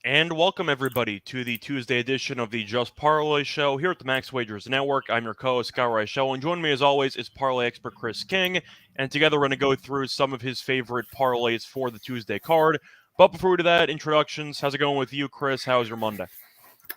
And welcome, everybody, to the Tuesday edition of the Just Parlay Show here at the Max Wagers Network. I'm your co-host, Scott Reichel, and joining me, as always, is parlay expert Chris King. And together, we're going to go through some of his favorite parlays for the Tuesday card. But before we do that, introductions. How's it going with you, Chris? How's your Monday?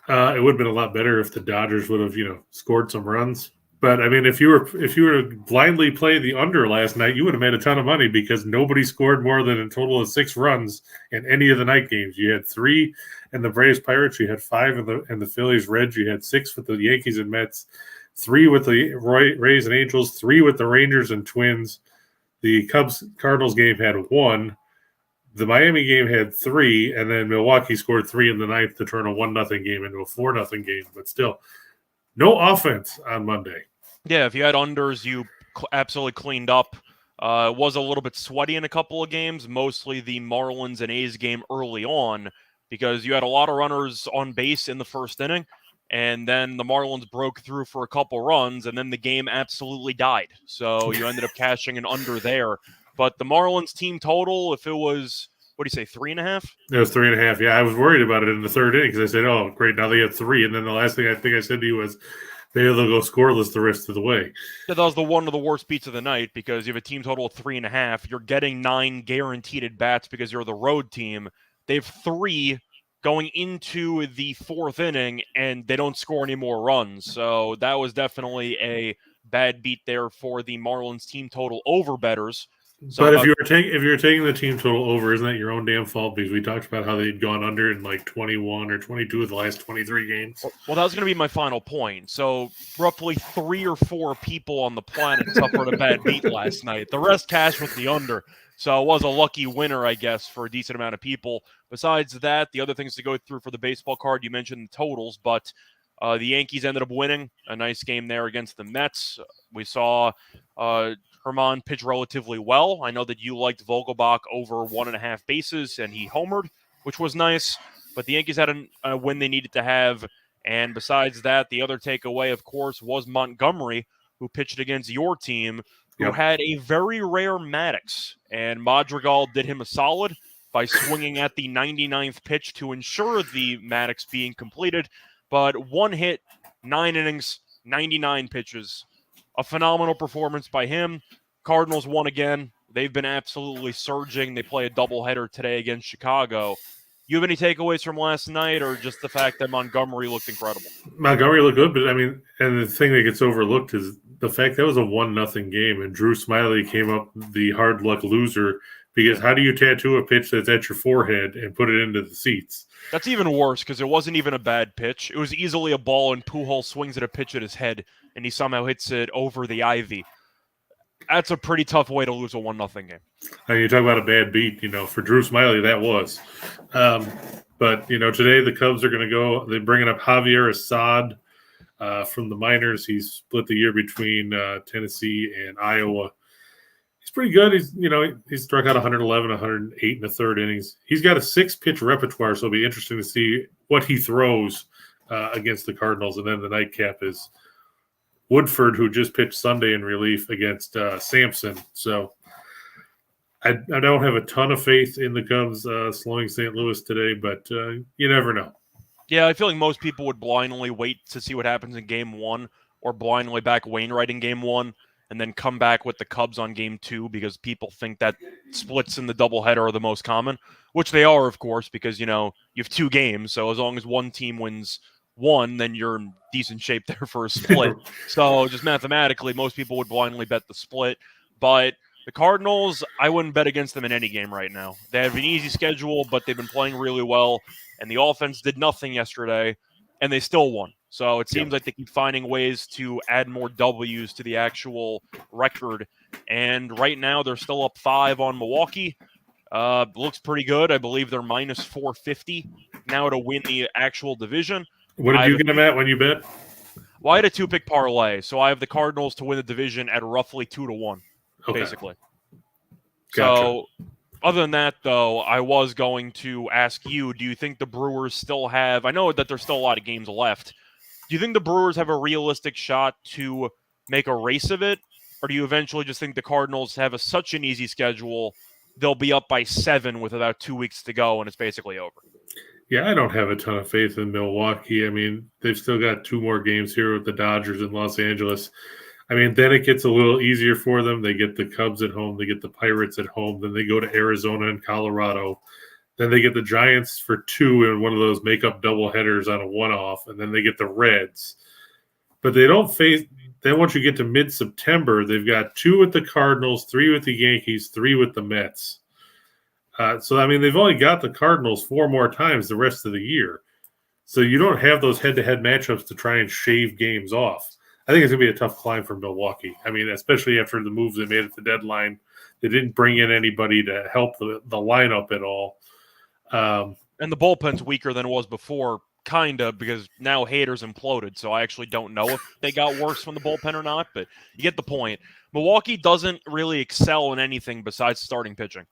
It would have been a lot better if the Dodgers would have, scored some runs. But I mean, if you were to blindly play the under last night, you would have made a ton of money because nobody scored more than a total of 6 runs in any of the night games. You had 3 in the Braves Pirates, you had 5 in the Phillies Reds, you had 6 with the Yankees and Mets, 3 with the Rays and Angels, 3 with the Rangers and Twins. The Cubs Cardinals game had 1. The Miami game had 3, and then Milwaukee scored 3 in the ninth to turn a 1-0 game into a 4-0 game. But still, no offense on Monday. Yeah, if you had unders, you absolutely cleaned up. It was a little bit sweaty in a couple of games, mostly the Marlins and A's game early on, because you had a lot of runners on base in the first inning, and then the Marlins broke through for a couple runs, and then the game absolutely died. So you ended up cashing an under there. But the Marlins team total, if it was, what do you say, 3.5? It was 3.5. Yeah, I was worried about it in the third inning because I said, oh, great, now they have 3. And then the last thing I think I said to you was, maybe they'll go scoreless the rest of the way. Yeah, that was one of the worst beats of the night because you have a team total of 3.5. You're getting 9 guaranteed at bats because you're the road team. They have 3 going into the fourth inning, and they don't score any more runs. So that was definitely a bad beat there for the Marlins team total over bettors. So but if you're taking the team total over, isn't that your own damn fault? Because we talked about how they'd gone under in like 21 or 22 of the last 23 games. Well, that was going to be my final point. So roughly 3 or 4 people on the planet suffered a bad beat last night. The rest cashed with the under. So it was a lucky winner, I guess, for a decent amount of people. Besides that, the other things to go through for the baseball card, you mentioned the totals, but the Yankees ended up winning a nice game there against the Mets. We saw Herman pitch relatively well. I know that you liked Vogelbach over 1.5 bases, and he homered, which was nice. But the Yankees had a win they needed to have. And besides that, the other takeaway, of course, was Montgomery, who pitched against your team, who had a very rare Maddox. And Madrigal did him a solid by swinging at the 99th pitch to ensure the Maddox being completed. But 1 hit, 9 innings, 99 pitches. A phenomenal performance by him. Cardinals won again. They've been absolutely surging. They play a doubleheader today against Chicago. You have any takeaways from last night, or just the fact that Montgomery looked incredible? Montgomery looked good, but I mean, and the thing that gets overlooked is the fact that was a 1-0 game, and Drew Smyly came up the hard luck loser because how do you tattoo a pitch that's at your forehead and put it into the seats? That's even worse because it wasn't even a bad pitch. It was easily a ball, and Pujols swings at a pitch at his head, and he somehow hits it over the ivy. That's a pretty tough way to lose a 1-0 game. And you talk about a bad beat, for Drew Smyly, that was. But, today the Cubs are going to go. They're bringing up Javier Assad from the minors. He's split the year between Tennessee and Iowa. He's pretty good. He's struck out 111, 108 in the third innings. He's got a 6-pitch repertoire, so it'll be interesting to see what he throws against the Cardinals. And then the nightcap is Woodford, who just pitched Sunday in relief against Sampson. So I don't have a ton of faith in the Cubs slowing St. Louis today, but you never know. Yeah, I feel like most people would blindly wait to see what happens in Game 1 or blindly back Wainwright in Game 1 and then come back with the Cubs on Game 2 because people think that splits in the doubleheader are the most common, which they are, of course, because, you have 2 games. So as long as one team wins 1, then you're in decent shape there for a split. So just mathematically, most people would blindly bet the split. But the Cardinals, I wouldn't bet against them in any game right now. They have an easy schedule, but they've been playing really well. And the offense did nothing yesterday, and they still won. So it seems like they keep finding ways to add more W's to the actual record. And right now, they're still up 5 on Milwaukee. Looks pretty good. I believe they're minus 450 now to win the actual division. What did you get them at when you bet? Well, I had a 2-pick parlay, so I have the Cardinals to win the division at roughly 2-1, basically. Gotcha. So other than that, though, I was going to ask you, do you think the Brewers still have – I know that there's still a lot of games left. Do you think the Brewers have a realistic shot to make a race of it? Or do you eventually just think the Cardinals have such an easy schedule, they'll be up by 7 with about 2 weeks to go, and it's basically over? Yeah, I don't have a ton of faith in Milwaukee. I mean, they've still got 2 more games here with the Dodgers in Los Angeles. I mean, then it gets a little easier for them. They get the Cubs at home, they get the Pirates at home, then they go to Arizona and Colorado. Then they get the Giants for 2 in one of those make-up doubleheaders on a one-off, and then they get the Reds. But they don't face – then once you get to mid-September, they've got 2 with the Cardinals, 3 with the Yankees, 3 with the Mets. So, I mean, they've only got the Cardinals 4 more times the rest of the year. So you don't have those head-to-head matchups to try and shave games off. I think it's going to be a tough climb for Milwaukee. I mean, especially after the moves they made at the deadline. They didn't bring in anybody to help the lineup at all. And the bullpen's weaker than it was before, kind of, because now Hader's imploded. So I actually don't know if they got worse from the bullpen or not, but you get the point. Milwaukee doesn't really excel in anything besides starting pitching,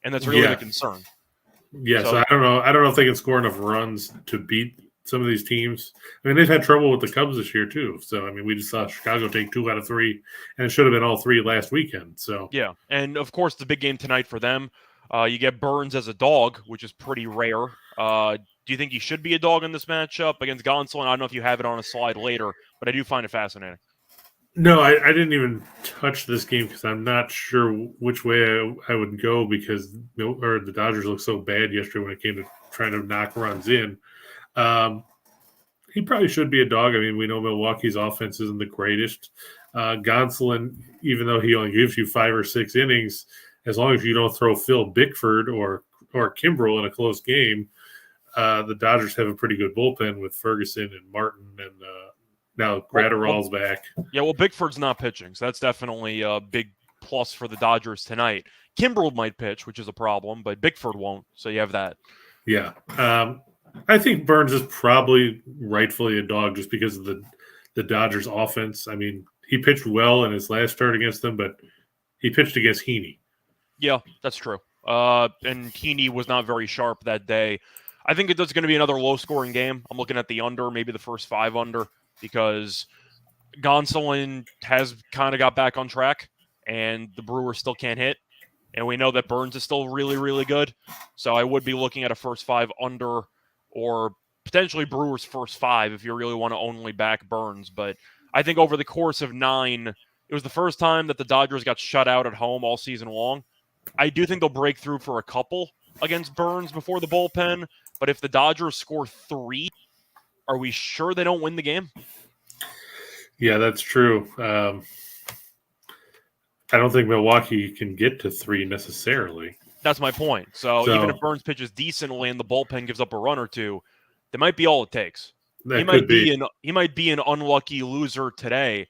and that's really the concern. Yeah, so I don't know. I don't know if they can score enough runs to beat some of these teams. I mean, they've had trouble with the Cubs this year too. So I mean, we just saw Chicago take 2 out of 3, and it should have been all 3 last weekend. So yeah, and of course the big game tonight for them. You get Burns as a dog, which is pretty rare. Do you think he should be a dog in this matchup against Gonsolin? I don't know if you have it on a slide later, but I do find it fascinating. No, I didn't even touch this game because I'm not sure which way I would go because the Dodgers looked so bad yesterday when it came to trying to knock runs in. He probably should be a dog. I mean, we know Milwaukee's offense isn't the greatest. Gonsolin, even though he only gives you 5 or 6 innings, as long as you don't throw Phil Bickford or Kimbrel in a close game, the Dodgers have a pretty good bullpen with Ferguson and Martin and now Gratterall's back. Yeah, well, Bickford's not pitching, so that's definitely a big plus for the Dodgers tonight. Kimbrel might pitch, which is a problem, but Bickford won't, so you have that. Yeah. I think Burns is probably rightfully a dog just because of the Dodgers offense. I mean, he pitched well in his last start against them, but he pitched against Heaney. Yeah, that's true. And Heaney was not very sharp that day. I think it's going to be another low-scoring game. I'm looking at the under, maybe the first 5 under, because Gonsolin has kind of got back on track, and the Brewers still can't hit. And we know that Burns is still really, really good. So I would be looking at a first 5 under or potentially Brewers first 5 if you really want to only back Burns. But I think over the course of 9, it was the first time that the Dodgers got shut out at home all season long. I do think they'll break through for a couple against Burns before the bullpen. But if the Dodgers score 3, are we sure they don't win the game? Yeah, that's true. I don't think Milwaukee can get to 3 necessarily. That's my point. So even if Burns pitches decently and the bullpen gives up a run or 2, that might be all it takes. He might be an unlucky loser today,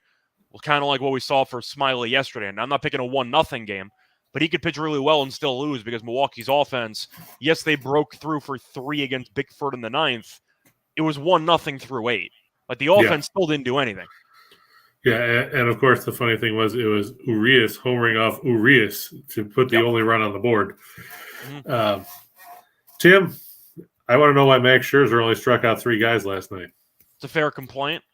kind of like what we saw for Smiley yesterday. And I'm not picking a 1-0 game, but he could pitch really well and still lose because Milwaukee's offense, yes, they broke through for 3 against Bickford in the 9th. It was 1-0 through 8. But the offense still didn't do anything. Yeah, and of course the funny thing was it was Urias homering off Urias to put the only run on the board. Mm-hmm. Tim, I want to know why Max Scherzer only struck out 3 guys last night. It's a fair complaint.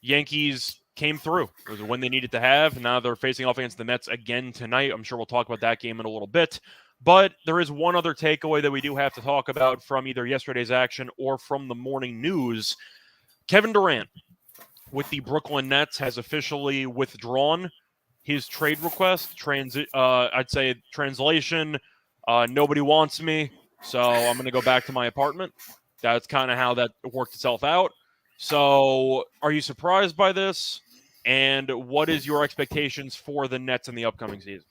Yankees came through. It was a win they needed to have. Now they're facing off against the Mets again tonight. I'm sure we'll talk about that game in a little bit. But there is one other takeaway that we do have to talk about from either yesterday's action or from the morning news. Kevin Durant with the Brooklyn Nets has officially withdrawn his trade request. I'd say translation, nobody wants me, so I'm going to go back to my apartment. That's kind of how that worked itself out. So are you surprised by this? And what is your expectations for the Nets in the upcoming season?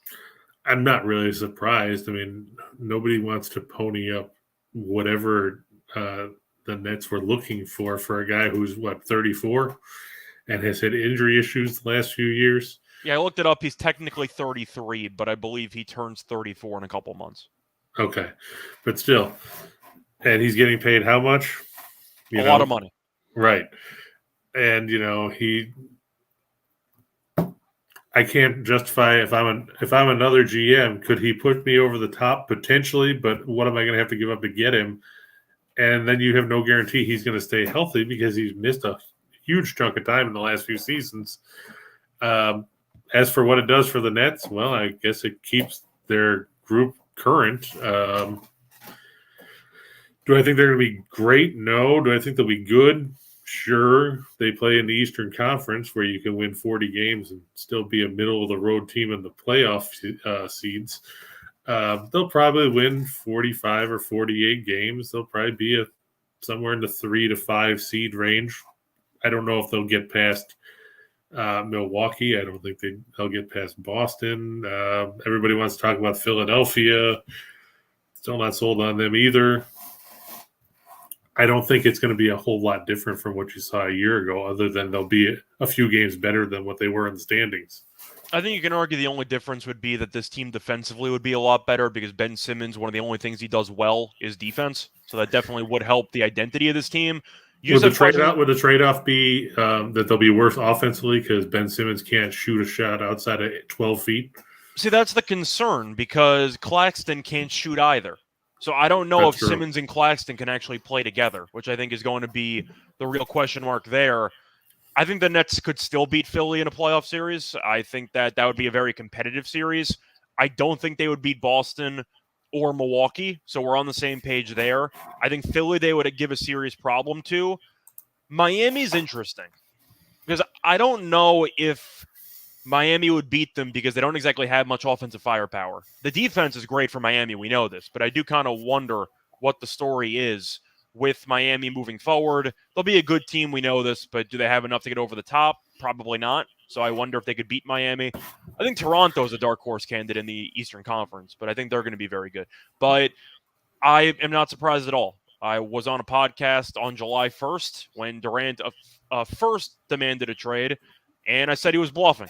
I'm not really surprised. I mean, nobody wants to pony up whatever the Nets were looking for a guy who's, 34? And has had injury issues the last few years. Yeah, I looked it up. He's technically 33, but I believe he turns 34 in a couple months. Okay. But still. And he's getting paid how much? A lot of money. Right. And, I can't justify if I'm another GM, could he put me over the top? Potentially, but what am I going to have to give up to get him? And then you have no guarantee he's going to stay healthy because he's missed a huge chunk of time in the last few seasons. As for what it does for the Nets, well, I guess it keeps their group current. Do I think they're going to be great? No. Do I think they'll be good? Sure. They play in the Eastern Conference where you can win 40 games and still be a middle-of-the-road team in the playoff seeds. They'll probably win 45 or 48 games. They'll probably be somewhere in the 3 to 5 seed range. I don't know if they'll get past Milwaukee. I don't think they'll get past Boston. Everybody wants to talk about Philadelphia. Still not sold on them either. I don't think it's going to be a whole lot different from what you saw a year ago, other than they'll be a few games better than what they were in the standings. I think you can argue the only difference would be that this team defensively would be a lot better because Ben Simmons, one of the only things he does well is defense. So that definitely would help the identity of this team. Would the trade-off be that they'll be worse offensively because Ben Simmons can't shoot a shot outside of 12 feet? See, that's the concern because Claxton can't shoot either. So I don't know if Simmons and Claxton can actually play together, which I think is going to be the real question mark there. I think the Nets could still beat Philly in a playoff series. I think that would be a very competitive series. I don't think they would beat Boston or Milwaukee, so we're on the same page there. I think Philly they would give a serious problem to. Miami's interesting because I don't know if Miami would beat them because they don't exactly have much offensive firepower. The defense is great for Miami, we know this, but I do kind of wonder what the story is with Miami moving forward. They'll be a good team, we know this, but do they have enough to get over the top? Probably not. So I wonder if they could beat Miami. I think Toronto is a dark horse candidate in the Eastern Conference, but I think they're going to be very good. But I am not surprised at all. I was on a podcast on July 1st when Durant first demanded a trade, and I said he was bluffing.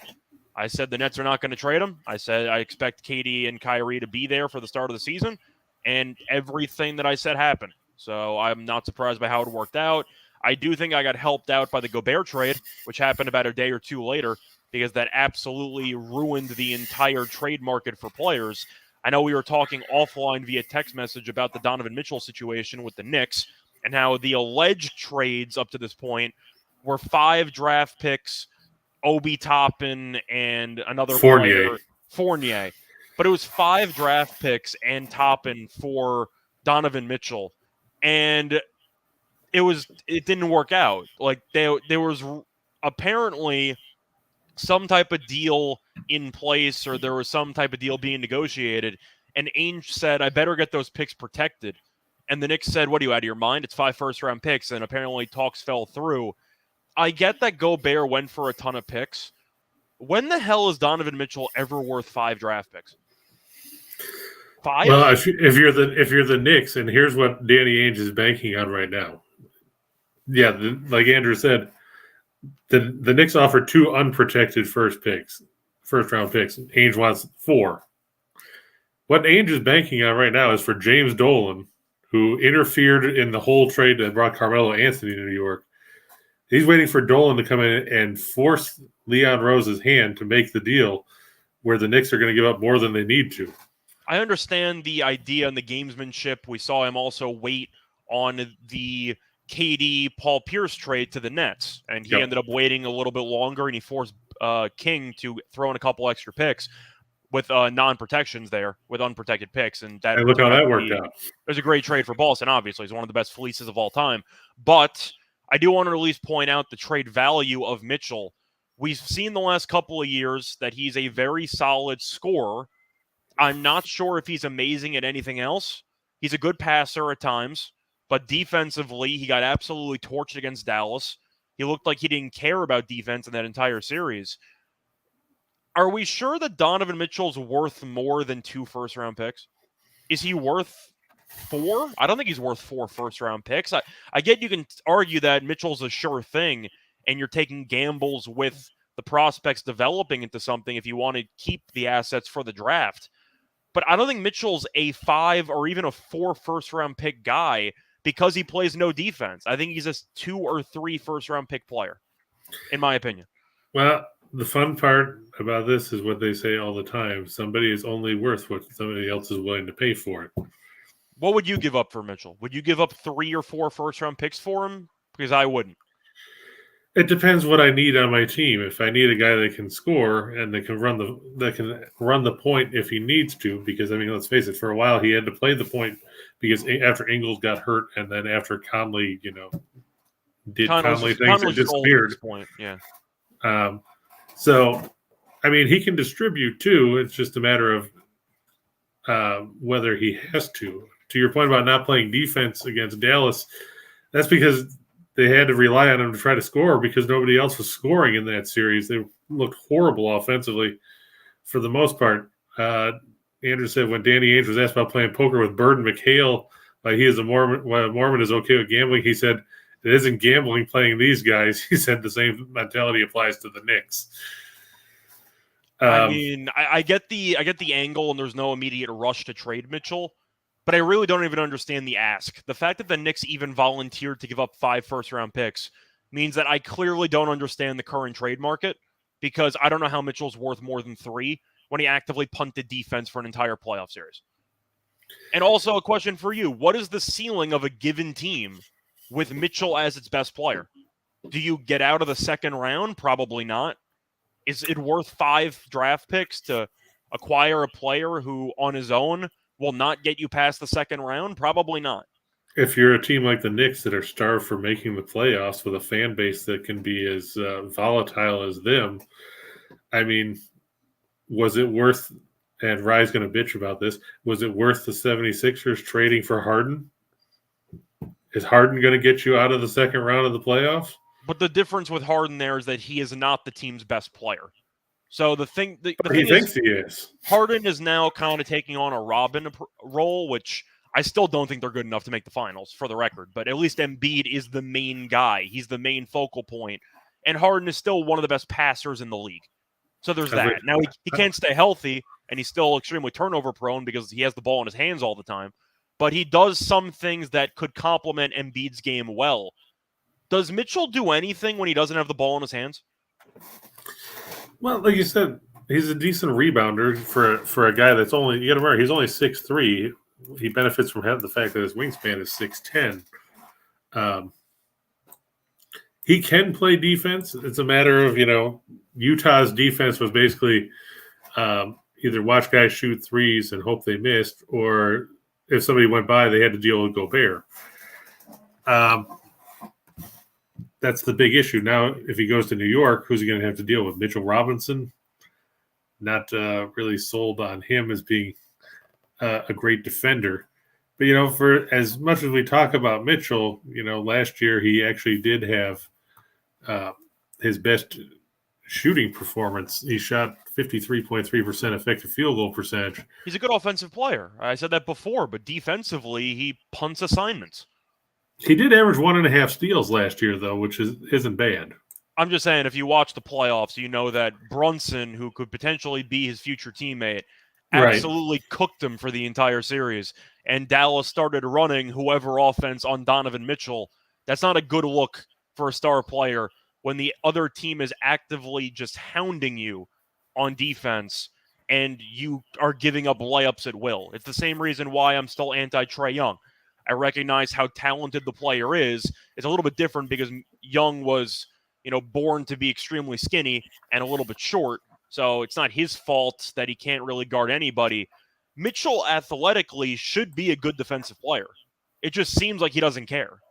I said the Nets are not going to trade him. I said I expect KD and Kyrie to be there for the start of the season, and everything that I said happened. So I'm not surprised by how it worked out. I do think I got helped out by the Gobert trade, which happened about a day or two later, because that absolutely ruined the entire trade market for players. I know we were talking offline via text message about the Donovan Mitchell situation with the Knicks and how the alleged trades up to this point were 5 draft picks, Obi Toppin, and another player, Fournier. But it was 5 draft picks and Toppin for Donovan Mitchell. And it didn't work out. Like there was apparently some type of deal in place, or there was some type of deal being negotiated, and Ainge said, I better get those picks protected. And the Knicks said, what are you, out of your mind? It's 5 first-round picks, and apparently talks fell through. I get that Gobert went for a ton of picks. When the hell is Donovan Mitchell ever worth 5 draft picks? 5? Well, if you're the Knicks, and here's what Danny Ainge is banking on right now. Yeah, like Andrew said, the Knicks offered 2 unprotected first-round picks. Ainge wants 4. What Ainge is banking on right now is for James Dolan, who interfered in the whole trade that brought Carmelo Anthony to New York. He's waiting for Dolan to come in and force Leon Rose's hand to make the deal where the Knicks are going to give up more than they need to. I understand the idea and the gamesmanship. We saw him also wait on the KD Paul Pierce trade to the Nets, and he ended up waiting a little bit longer, and he forced King to throw in a couple extra picks with non-protections there, with unprotected picks, and look how that worked out. It was a great trade for Boston, obviously. He's one of the best fleeces of all time. But I do want to at least point out the trade value of Mitchell. We've seen the last couple of years that he's a very solid scorer. I'm not sure if he's amazing at anything else. He's a good passer at times, but defensively, he got absolutely torched against Dallas. He looked like he didn't care about defense in that entire series. Are we sure that Donovan Mitchell's worth more than 2 first-round picks? Is he worth 4? I don't think he's worth 4 first-round picks. I get you can argue that Mitchell's a sure thing, and you're taking gambles with the prospects developing into something if you want to keep the assets for the draft. But I don't think Mitchell's a 5 or even a 4 first-round pick guy because he plays no defense. I think he's a 2 or 3 first-round pick player, in my opinion. Well, the fun part about this is what they say all the time. Somebody is only worth what somebody else is willing to pay for it. What would you give up for Mitchell? Would you give up 3 or 4 first-round picks for him? Because I wouldn't. It depends what I need on my team. If I need a guy that can score and that can run the point if he needs to, because I mean, let's face it, for a while he had to play the point because after Ingles got hurt and then after Conley, did Conley things and Conley's just old at disappeared. this point. Yeah. So, I mean, he can distribute too. It's just a matter of whether he has to. To your point about not playing defense against Dallas, that's because they had to rely on him to try to score because nobody else was scoring in that series. They looked horrible offensively for the most part. Andrew said when Danny Ainge was asked about playing poker with Bird and McHale, why he is a Mormon, why a Mormon is okay with gambling, he said it isn't gambling playing these guys. He said the same mentality applies to the Knicks. I mean, I get the angle, and there's no immediate rush to trade Mitchell, but I really don't even understand the ask. The fact that the Knicks even volunteered to give up 5 first-round picks means that I clearly don't understand the current trade market, because I don't know how Mitchell's worth more than 3 when he actively punted defense for an entire playoff series. And also a question for you: what is the ceiling of a given team with Mitchell as its best player? Do you get out of the second round? Probably not. Is it worth 5 draft picks to acquire a player who, on his own, will not get you past the second round? Probably not. If you're a team like the Knicks that are starved for making the playoffs with a fan base that can be as volatile as them, I mean, was it worth, and Rye's going to bitch about this, was it worth the 76ers trading for Harden? Is Harden going to get you out of the second round of the playoffs? But the difference with Harden there is that he is not the team's best player. So the thing He thinks he is. Harden is now kind of taking on a Robin role, which I still don't think they're good enough to make the finals, for the record. But at least Embiid is the main guy. He's the main focal point. And Harden is still one of the best passers in the league. So there's that. Now, he can't stay healthy, and he's still extremely turnover prone because he has the ball in his hands all the time. But he does some things that could complement Embiid's game well. Does Mitchell do anything when he doesn't have the ball in his hands? Well, like you said, he's a decent rebounder for a guy that's only, you got to remember, he's only 6'3". He benefits from the fact that his wingspan is 6'10". He can play defense. It's a matter of, Utah's defense was basically either watch guys shoot threes and hope they missed, or if somebody went by, they had to deal with Gobert. That's the big issue. Now, if he goes to New York, who's he going to have to deal with? Mitchell Robinson? Not really sold on him as being a great defender. But, for as much as we talk about Mitchell, last year he actually did have his best shooting performance. He shot 53.3% effective field goal percentage. He's a good offensive player. I said that before, but defensively, he punts assignments. He did average 1.5 steals last year, though, which isn't bad. I'm just saying, if you watch the playoffs, you know that Brunson, who could potentially be his future teammate, absolutely cooked him for the entire series. And Dallas started running whoever offense on Donovan Mitchell. That's not a good look for a star player when the other team is actively just hounding you on defense and you are giving up layups at will. It's the same reason why I'm still anti-Trae Young. I recognize how talented the player is. It's a little bit different because Young was, born to be extremely skinny and a little bit short. So it's not his fault that he can't really guard anybody. Mitchell athletically should be a good defensive player. It just seems like he doesn't care.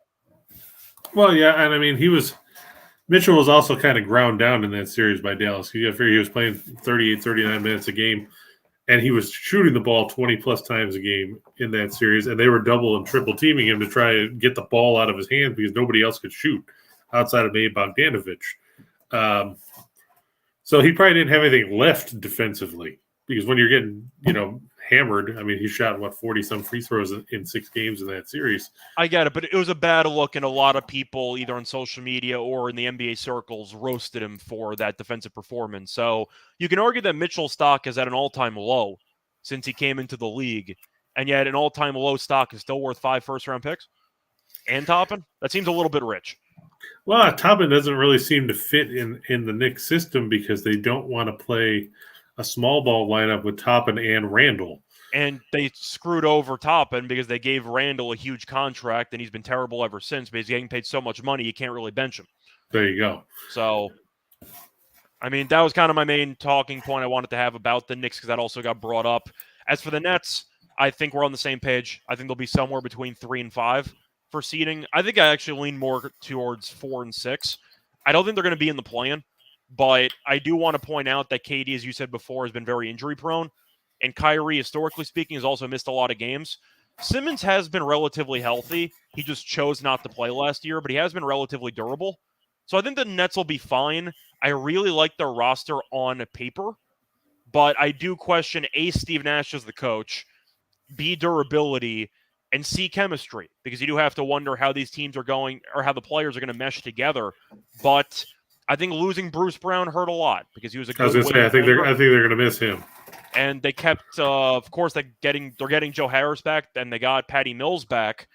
Well, yeah, and I mean, Mitchell was also kind of ground down in that series by Dallas. You got to figure he was playing 38, 39 minutes a game. And he was shooting the ball 20-plus times a game in that series, and they were double and triple teaming him to try to get the ball out of his hands because nobody else could shoot outside of maybe Bogdanovich. So he probably didn't have anything left defensively because when you're getting, hammered, I mean, he shot, 40-some free throws in 6 games in that series. I get it, but it was a bad look, and a lot of people, either on social media or in the NBA circles, roasted him for that defensive performance. So you can argue that Mitchell's stock is at an all-time low since he came into the league, and yet an all-time low stock is still worth 5 first-round picks? And Toppin? That seems a little bit rich. Well, Toppin doesn't really seem to fit in the Knicks system because they don't want to play a small ball lineup with Toppin and Randall. And they screwed over Toppin because they gave Randall a huge contract, and he's been terrible ever since. But he's getting paid so much money, you can't really bench him. There you go. So, I mean, that was kind of my main talking point I wanted to have about the Knicks because that also got brought up. As for the Nets, I think we're on the same page. I think they'll be somewhere between 3 and 5 for seeding. I think I actually lean more towards 4 and 6. I don't think they're going to be in the play-in, but I do want to point out that KD, as you said before, has been very injury-prone. And Kyrie, historically speaking, has also missed a lot of games. Simmons has been relatively healthy. He just chose not to play last year, but he has been relatively durable. So I think the Nets will be fine. I really like their roster on paper, but I do question A, Steve Nash as the coach, B, durability, and C, chemistry, because you do have to wonder how these teams are going or how the players are going to mesh together. But I think losing Bruce Brown hurt a lot because he was a good. I was going to say, I think they're going to miss him. And they kept, of course, they're getting Joe Harris back, and they got Patty Mills back,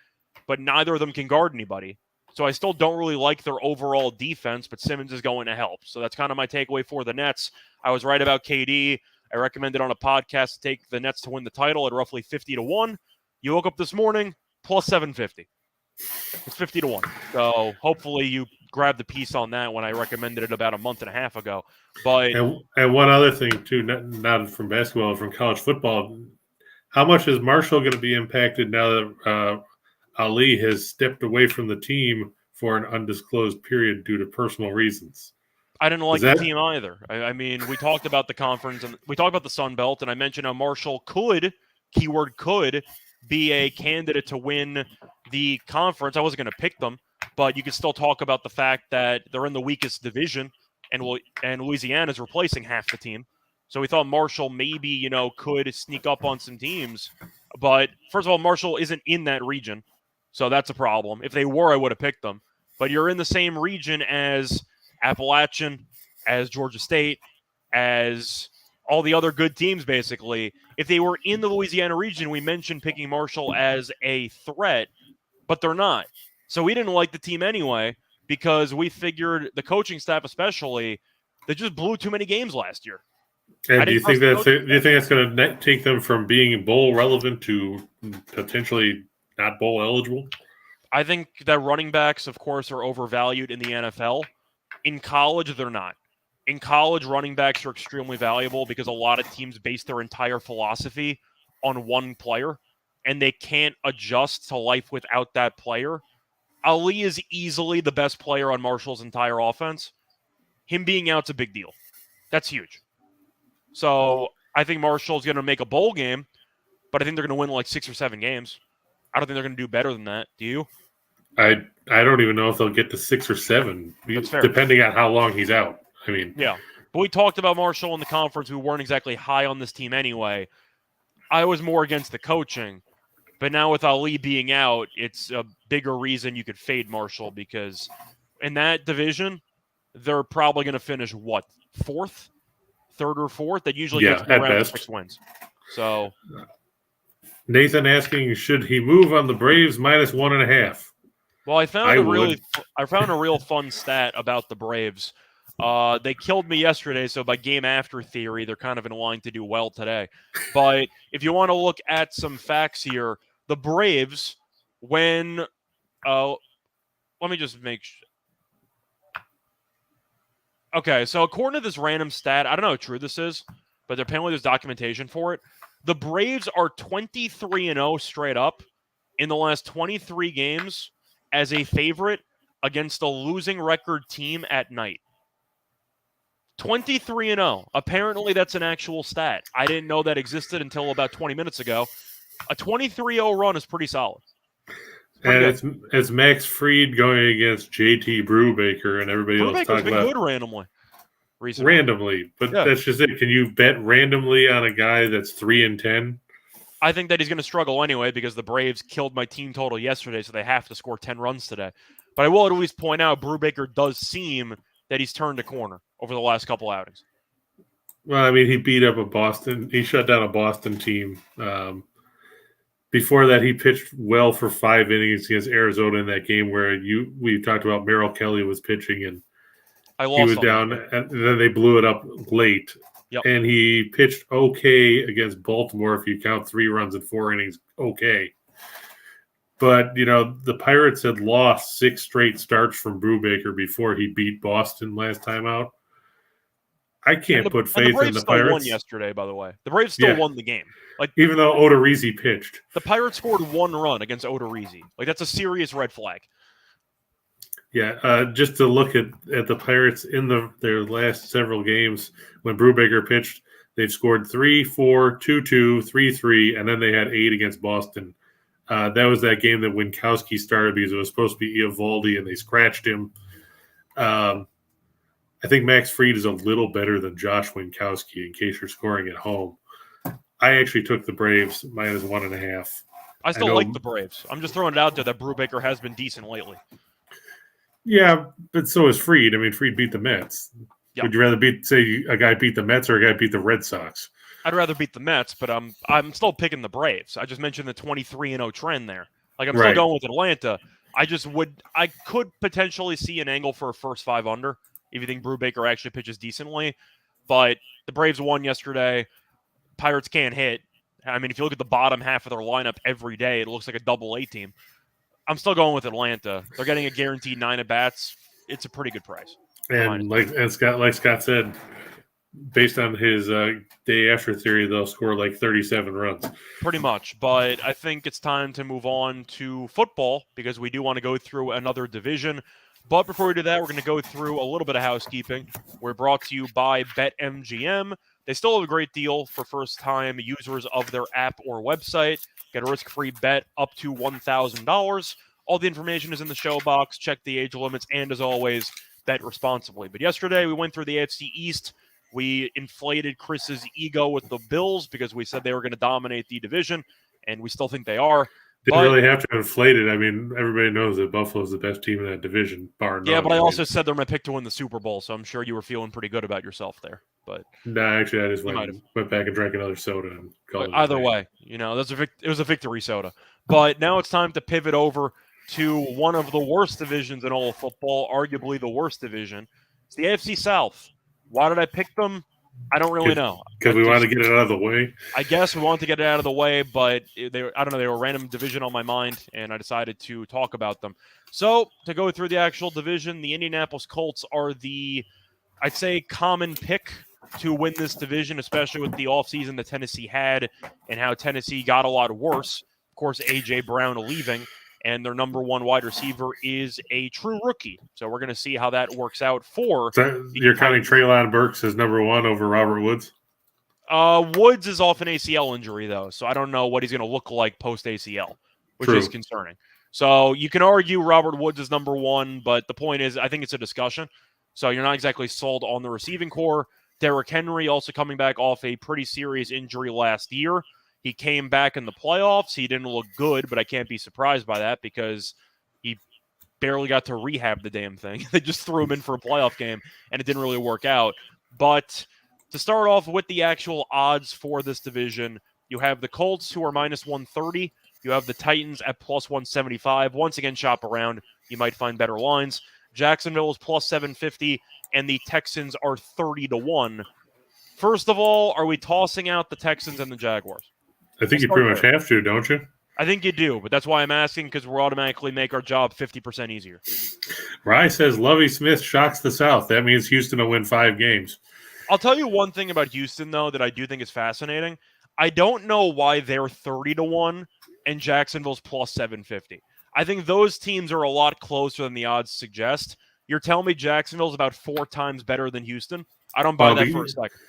but neither of them can guard anybody. So I still don't really like their overall defense, but Simmons is going to help. So that's kind of my takeaway for the Nets. I was right about KD. I recommended on a podcast to take the Nets to win the title at roughly 50-1. You woke up this morning, plus 750. It's 50-1. So hopefully you grabbed the piece on that when I recommended it about a month and a half ago. But and one other thing, too, not from basketball, from college football, how much is Marshall going to be impacted now that Ali has stepped away from the team for an undisclosed period due to personal reasons? I didn't like the team either. I mean, we talked about the conference, and we talked about the Sun Belt, and I mentioned how Marshall could, keyword could, be a candidate to win the conference. I wasn't going to pick them, but you could still talk about the fact that they're in the weakest division, and Louisiana's replacing half the team. So we thought Marshall maybe, could sneak up on some teams. But first of all, Marshall isn't in that region, so that's a problem. If they were, I would have picked them. But you're in the same region as Appalachian, as Georgia State, as all the other good teams, basically. If they were in the Louisiana region, we mentioned picking Marshall as a threat, but they're not. So we didn't like the team anyway because we figured the coaching staff especially, they just blew too many games last year. And do you think that's going to take them from being bowl relevant to potentially not bowl eligible? I think that running backs, of course, are overvalued in the NFL. In college, they're not. In college, running backs are extremely valuable because a lot of teams base their entire philosophy on one player, and they can't adjust to life without that player. Ali is easily the best player on Marshall's entire offense. Him being out's a big deal. That's huge. So I think Marshall's going to make a bowl game, but I think they're going to win like 6 or 7 games. I don't think they're going to do better than that. Do you? I don't even know if they'll get to 6 or 7, depending on how long he's out. I mean, yeah. But we talked about Marshall in the conference. We weren't exactly high on this team anyway. I was more against the coaching. But now with Ali being out, it's a bigger reason you could fade Marshall because in that division, they're probably going to finish, what, 4th? 3rd or 4th? That usually gets them around 6 wins. So Nathan asking, should he move on the Braves minus 1.5? Well, I found a real fun stat about the Braves. They killed me yesterday, so by game after theory, they're kind of in line to do well today. But if you want to look at some facts here, the Braves, when let me just make sure. Okay, so according to this random stat, I don't know how true this is, but apparently there's documentation for it. The Braves are 23-0 straight up in the last 23 games as a favorite against a losing record team at night. 23-0. Apparently, that's an actual stat. I didn't know that existed until about 20 minutes ago. A 23-0 run is pretty solid. And it's Max Fried going against JT Brubaker and everybody else talking about good randomly. Recently. Randomly, but that's just it. Can you bet randomly on a guy that's 3-10? I think that he's going to struggle anyway because the Braves killed my team total yesterday, so they have to score 10 runs today. But I will at least point out Brubaker does seem that he's turned a corner over the last couple outings. Well, I mean, he beat up he shut down a Boston team. Before that, he pitched well for 5 innings against Arizona in that game where we talked about Merrill Kelly was pitching and he was down, and then they blew it up late. Yep. And he pitched okay against Baltimore if you count 3 runs in 4 innings. Okay. But, the Pirates had lost 6 straight starts from Brubaker before he beat Boston last time out. I can't put And the faith in Braves the still won Pirates. yesterday, by the way. The Braves still won the game. Even though Odorizzi pitched. The Pirates scored 1 run against Odorizzi. That's a serious red flag. Yeah, just to look at the Pirates in their last several games when Brubaker pitched, they've scored 3, 4, 2, 2, 3, 3, and then they had 8 against Boston. That was that game that Winkowski started because it was supposed to be Eovaldi, and they scratched him. I think Max Fried is a little better than Josh Winkowski in case you're scoring at home. I actually took the Braves minus 1.5. I still like the Braves. I'm just throwing it out there that Brubaker has been decent lately. Yeah, but so is Fried. I mean, Fried beat the Mets. Yep. Would you rather say a guy beat the Mets or a guy beat the Red Sox? I'd rather beat the Mets, but I'm still picking the Braves. I just mentioned the 23-0 trend there. I'm still going with Atlanta. I could potentially see an angle for a first 5 under if you think Brubaker actually pitches decently. But the Braves won yesterday. Pirates can't hit. I mean, if you look at the bottom half of their lineup every day, it looks like a double-A team. I'm still going with Atlanta. They're getting a guaranteed 9 at-bats. It's a pretty good price. And like Scott said, based on his day after theory, they'll score 37 runs. Pretty much. But I think it's time to move on to football because we do want to go through another division. But before we do that, we're going to go through a little bit of housekeeping. We're brought to you by BetMGM. They still have a great deal for first-time users of their app or website. Get a risk-free bet up to $1,000. All the information is in the show box. Check the age limits, and as always, bet responsibly. But yesterday, we went through the AFC East. We inflated Chris's ego with the Bills because we said they were going to dominate the division, and we still think they are. Didn't really have to inflate it. I mean, everybody knows that Buffalo's the best team in that division, bar none. Yeah, but I also said they're my pick to win the Super Bowl, so I'm sure you were feeling pretty good about yourself there. But actually, I just went back and drank another soda and called it. Either way, it was a victory soda. But now it's time to pivot over to one of the worst divisions in all of football, arguably the worst division. It's the AFC South. Why did I pick them? I don't really know. Because we wanted to get it out of the way? I guess we wanted to get it out of the way, but they were a random division on my mind, and I decided to talk about them. So, to go through the actual division, the Indianapolis Colts are the, I'd say, common pick to win this division, especially with the offseason that Tennessee had and how Tennessee got a lot worse. Of course, A.J. Brown leaving, and their number 1 wide receiver is a true rookie. So we're going to see how that works out for. So you're counting Treylon Burks as number 1 over Robert Woods? Woods is off an ACL injury, though, so I don't know what he's going to look like post-ACL, which is concerning. So you can argue Robert Woods is number 1, but the point is I think it's a discussion. So you're not exactly sold on the receiving core. Derrick Henry also coming back off a pretty serious injury last year. He came back in the playoffs. He didn't look good, but I can't be surprised by that because he barely got to rehab the damn thing. They just threw him in for a playoff game, and it didn't really work out. But to start off with the actual odds for this division, you have the Colts, who are minus 130. You have the Titans at plus 175. Once again, shop around. You might find better lines. Jacksonville is plus 750, and the Texans are 30-1. First of all, are we tossing out the Texans and the Jaguars? I think you pretty much have to, don't you? I think you do, but that's why I'm asking, because we'll automatically make our job 50% easier. Rye says Lovie Smith shocks the South. That means Houston will win 5 games. I'll tell you one thing about Houston, though, that I do think is fascinating. I don't know why they're 30-1 and Jacksonville's plus 750. I think those teams are a lot closer than the odds suggest. You're telling me Jacksonville's about 4 times better than Houston? I don't buy that for a second.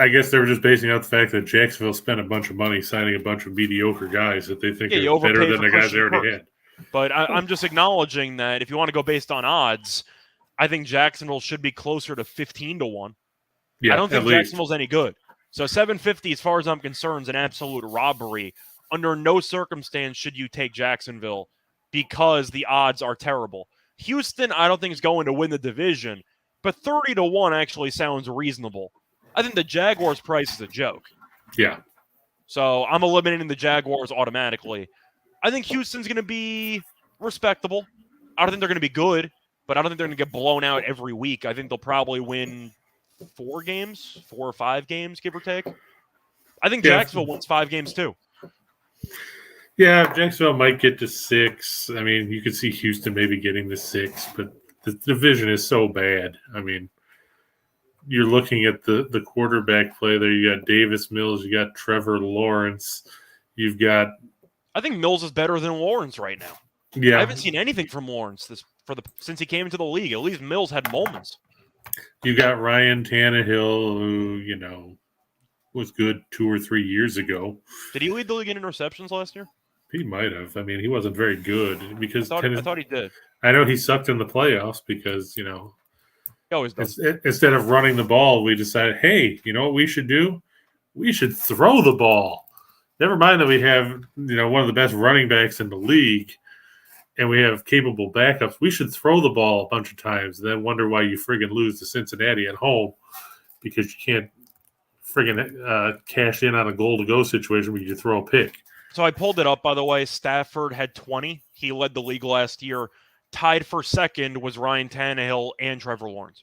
I guess they were just basing out the fact that Jacksonville spent a bunch of money signing a bunch of mediocre guys that they think are better than the guys they already had. But I'm just acknowledging that if you want to go based on odds, I think Jacksonville should be closer to 15-1. Yeah, I don't think Jacksonville's any good. So 750, as far as I'm concerned, is an absolute robbery. Under no circumstance should you take Jacksonville because the odds are terrible. Houston, I don't think is going to win the division, but 30-1 actually sounds reasonable. I think the Jaguars' price is a joke. Yeah. So I'm eliminating the Jaguars automatically. I think Houston's going to be respectable. I don't think they're going to be good, but I don't think they're going to get blown out every week. I think they'll probably win 4 or 5 games, give or take. I think Yeah. Jacksonville wins 5 games too. Yeah, Jacksonville might get to 6. I mean, you could see Houston maybe getting to 6, but the division is so bad. I mean, you're looking at the quarterback play there. You got Davis Mills, you got Trevor Lawrence, you've got I think Mills is better than Lawrence right now. I yeah, haven't seen anything from Lawrence since he came into the league. At least Mills had moments. you got Ryan Tannehill, who was good 2 or 3 years ago. Did he lead the league in interceptions last year? He might have. I mean, he wasn't very good because I thought he did. I know he sucked in the playoffs because He always does. instead of running the ball, we decided, hey, you know what we should do? We should throw the ball. Never mind that we have one of the best running backs in the league, and we have capable backups. We should throw the ball a bunch of times, and then wonder why you friggin' lose to Cincinnati at home because you can't friggin' cash in on a goal-to-go situation where you throw a pick. So I pulled it up, by the way. Stafford had 20. He led the league last year. Tied for second was Ryan Tannehill and Trevor Lawrence.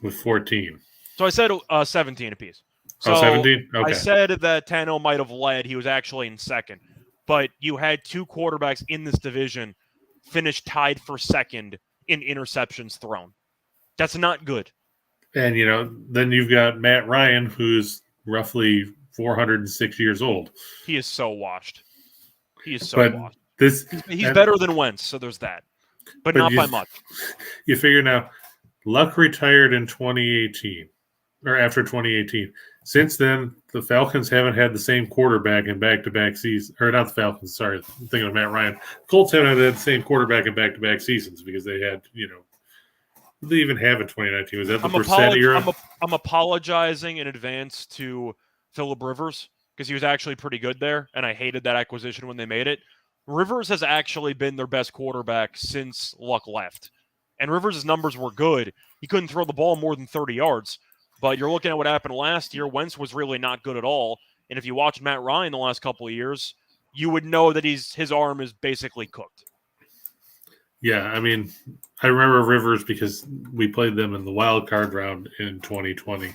With 14. So I said 17 apiece. So 17? Okay. I said that Tannehill might have led. He was actually in second. But you had 2 quarterbacks in this division finish tied for second in interceptions thrown. That's not good. And, then you've got Matt Ryan, who's roughly 406 years old. He is so washed. Washed. He's better than Wentz, so there's that. But not by much. You figure now, Luck retired in 2018, or after 2018. Since then, the Falcons haven't had the same quarterback in back-to-back seasons. Or not the Falcons, sorry. I'm thinking of Matt Ryan. The Colts haven't had the same quarterback in back-to-back seasons because they had, what did they even have in 2019? Was that the percent era? I'm apologizing in advance to Phillip Rivers because he was actually pretty good there, and I hated that acquisition when they made it. Rivers has actually been their best quarterback since Luck left. And Rivers' numbers were good. He couldn't throw the ball more than 30 yards. But you're looking at what happened last year. Wentz was really not good at all. And if you watch Matt Ryan the last couple of years, you would know that his arm is basically cooked. Yeah, I mean, I remember Rivers because we played them in the wild card round in 2020.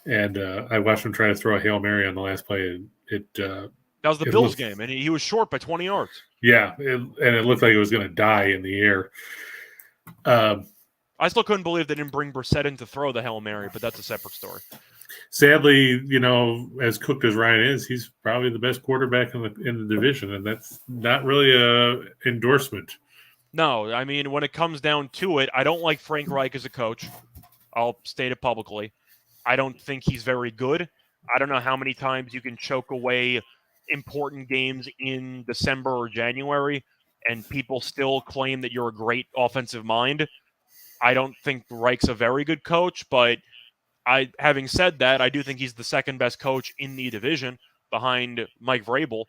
And I watched him try to throw a Hail Mary on the last play. That was the Bills game, and he was short by 20 yards. Yeah, and it looked like it was going to die in the air. I still couldn't believe they didn't bring Brissett in to throw the Hail Mary, but that's a separate story. Sadly, as cooked as Ryan is, he's probably the best quarterback in the division, and that's not really a endorsement. No, I mean, when it comes down to it, I don't like Frank Reich as a coach. I'll state it publicly. I don't think he's very good. I don't know how many times you can choke away important games in December or January, and people still claim that you're a great offensive mind. I don't think Reich's a very good coach, but having said that, I do think he's the second best coach in the division behind Mike Vrabel.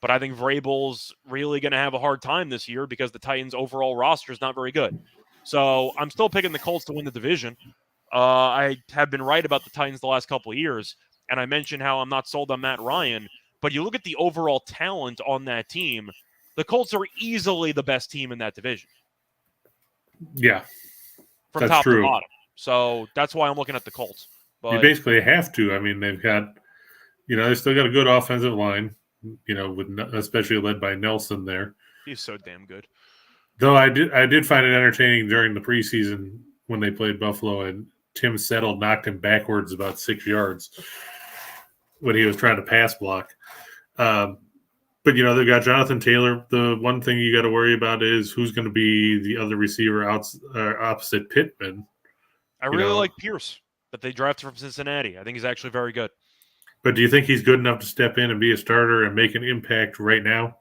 But I think Vrabel's really going to have a hard time this year because the Titans' overall roster is not very good. So I'm still picking the Colts to win the division. I have been right about the Titans the last couple of years, and I mentioned how I'm not sold on Matt Ryan. But you look at the overall talent on that team, the Colts are easily the best team in that division. Yeah. From top to bottom. So that's why I'm looking at the Colts. But you basically have to. I mean, they've got, they still got a good offensive line, especially led by Nelson there. He's so damn good. Though I did find it entertaining during the preseason when they played Buffalo and Tim Settle knocked him backwards about 6 yards when he was trying to pass block. But, they've got Jonathan Taylor. The one thing you got to worry about is who's going to be the other receiver opposite Pittman. I really like Pierce that they drafted from Cincinnati. I think he's actually very good. But do you think he's good enough to step in and be a starter and make an impact right now?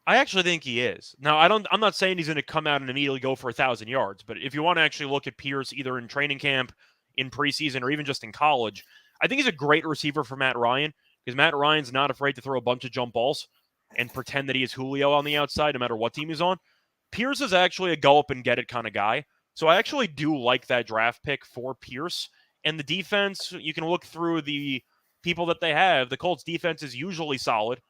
I actually think he is. Now, I'm not saying he's going to come out and immediately go for 1,000 yards, but if you want to actually look at Pierce either in training camp, in preseason, or even just in college, I think he's a great receiver for Matt Ryan because Matt Ryan's not afraid to throw a bunch of jump balls and pretend that he is Julio on the outside no matter what team he's on. Pierce is actually a go-up-and-get-it kind of guy. So I actually do like that draft pick for Pierce. And the defense, you can look through the people that they have. The Colts defense is usually solid.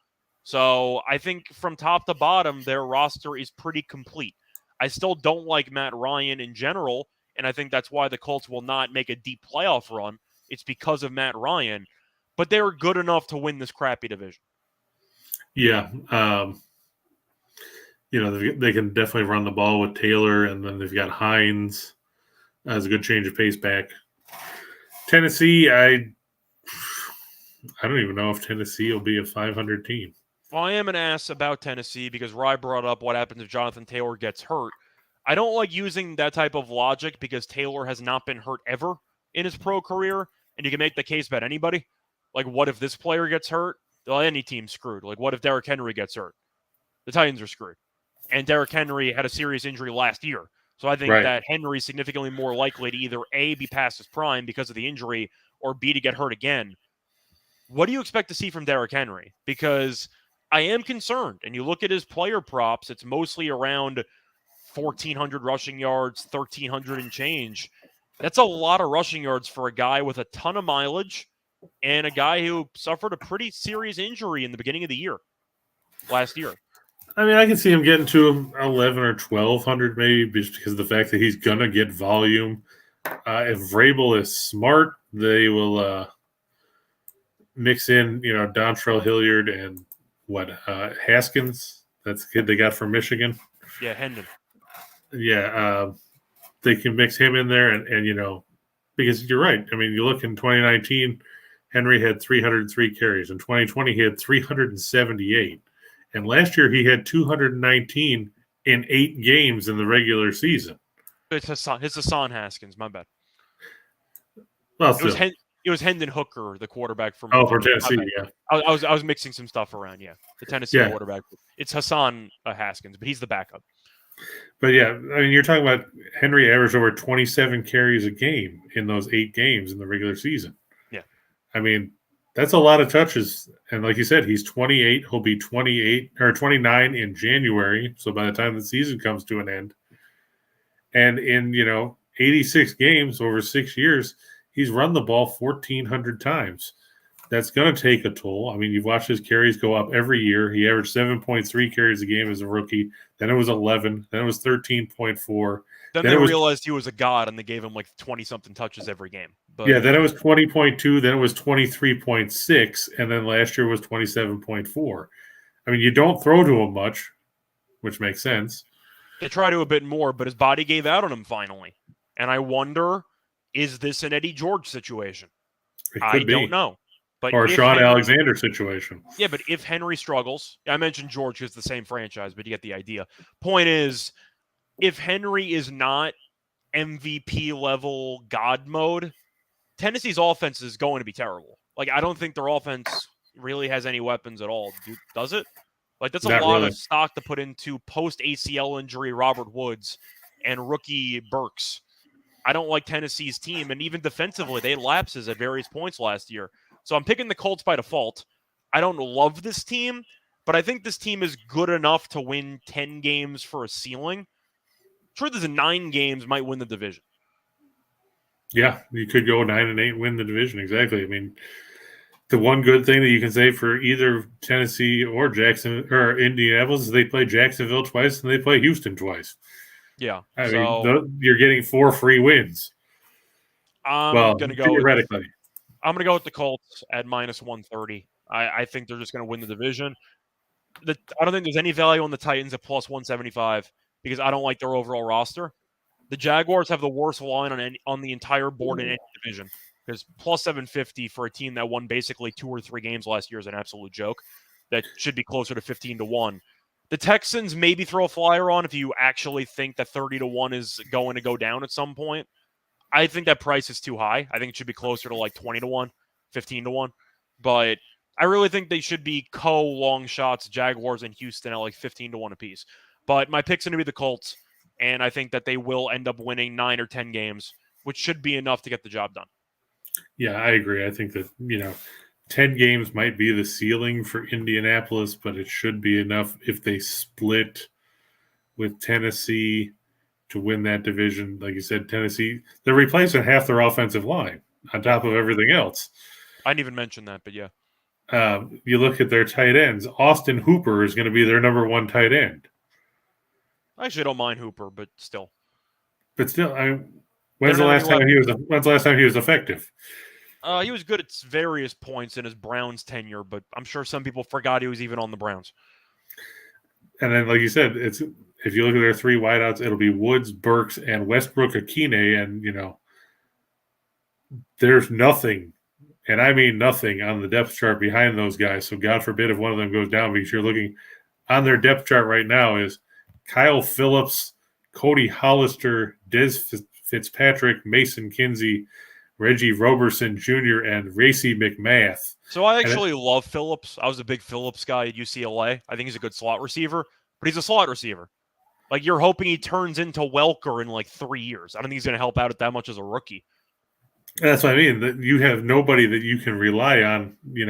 So I think from top to bottom, their roster is pretty complete. I still don't like Matt Ryan in general, and I think that's why the Colts will not make a deep playoff run. It's because of Matt Ryan, but they're good enough to win this crappy division. Yeah. They can definitely run the ball with Taylor, and then they've got Hines as a good change of pace back. Tennessee, I don't even know if Tennessee will be a 500 team. Well, I am an ass about Tennessee because Rye brought up what happens if Jonathan Taylor gets hurt. I don't like using that type of logic because Taylor has not been hurt ever in his pro career, and you can make the case about anybody. Like, what if this player gets hurt? Well, any team's screwed. Like, what if Derrick Henry gets hurt? The Titans are screwed. And Derrick Henry had a serious injury last year. So I think that Henry's significantly more likely to either A, be past his prime because of the injury, or B, to get hurt again. What do you expect to see from Derrick Henry? Because I am concerned. And you look at his player props, it's mostly around 1,400 rushing yards, 1,300 and change. That's a lot of rushing yards for a guy with a ton of mileage and a guy who suffered a pretty serious injury in the beginning of the year, last year. I mean, I can see him getting to 11 or 1,200 maybe just because of the fact that he's going to get volume. If Vrabel is smart, they will mix in, Dontrell Hilliard and Haskins. That's the kid they got from Michigan. Yeah, Hendon. Yeah, they can mix him in there and because you're right. I mean, you look in 2019, Henry had 303 carries. In 2020, he had 378. And last year, he had 219 in 8 games in the regular season. It's Hassan Haskins, my bad. Well, it was Hendon Hooker, the quarterback from for Tennessee, yeah. I was mixing some stuff around, yeah. The Tennessee quarterback. It's Hassan Haskins, but he's the backup. But yeah, I mean, you're talking about Henry averaged over 27 carries a game in those 8 games in the regular season. Yeah. I mean, that's a lot of touches. And like you said, he's 28. He'll be 28 or 29 in January. So by the time the season comes to an end, and in, 86 games over 6 years, he's run the ball 1,400 times. That's going to take a toll. I mean, you've watched his carries go up every year. He averaged 7.3 carries a game as a rookie. Then it was 11. Then it was 13.4. Then they realized he was a god, and they gave him like 20-something touches every game. But yeah, then it was 20.2. Then it was 23.6. And then last year was 27.4. I mean, you don't throw to him much, which makes sense. They try to a bit more, but his body gave out on him finally. And I wonder, is this an Eddie George situation? I don't know. But or a Sean Alexander situation. Yeah, but if Henry struggles, I mentioned George is the same franchise, but you get the idea. Point is, if Henry is not MVP level God mode, Tennessee's offense is going to be terrible. Like, I don't think their offense really has any weapons at all. Does it? Like, that's a lot of stock to put into post ACL injury Robert Woods and rookie Burks. I don't like Tennessee's team, and even defensively, they had lapses at various points last year. So I'm picking the Colts by default. I don't love this team, but I think this team is good enough to win 10 games for a ceiling. Truth is, 9 games might win the division. Yeah, you could go 9-8 and win the division. Exactly. I mean, the one good thing that you can say for either Tennessee or Jackson or Indianapolis is they play Jacksonville twice and they play Houston twice. Yeah. I mean, you're getting 4 free wins. I'm going to go theoretically. I'm going to go with the Colts at -130. I think they're just going to win the division. I don't think there's any value on the Titans at +175 because I don't like their overall roster. The Jaguars have the worst line on the entire board in any division because +750 for a team that won basically 2 or 3 games last year is an absolute joke. That should be closer to 15-1. The Texans maybe throw a flyer on if you actually think that 30-1 is going to go down at some point. I think that price is too high. I think it should be closer to like 20-1, 15-1. But I really think they should be long shots, Jaguars and Houston at like 15-1 apiece. But my pick's going to be the Colts, and I think that they will end up winning 9 or 10 games, which should be enough to get the job done. Yeah, I agree. I think that, 10 games might be the ceiling for Indianapolis, but it should be enough if they split with Tennessee to win that division. Like you said, Tennessee, they're replacing half their offensive line on top of everything else. I didn't even mention that, but yeah. You look at their tight ends. Austin Hooper is going to be their number 1 tight end. I actually don't mind Hooper, but still. But still, When's the last time he was effective? He was good at various points in his Browns tenure, but I'm sure some people forgot he was even on the Browns. And then, like you said, if you look at their three wideouts, it'll be Woods, Burks, and Westbrook-Akine, and there's nothing, and I mean nothing, on the depth chart behind those guys. So God forbid if one of them goes down, because you're looking on their depth chart right now is Kyle Phillips, Cody Hollister, Dez Fitzpatrick, Mason Kinsey, Reggie Roberson Jr., and Racy McMath. So I actually love Phillips. I was a big Phillips guy at UCLA. I think he's a good slot receiver, but he's a slot receiver. Like, you're hoping he turns into Welker in like 3 years. I don't think he's going to help out at that much as a rookie. That's what I mean. That you have nobody that you can rely on. You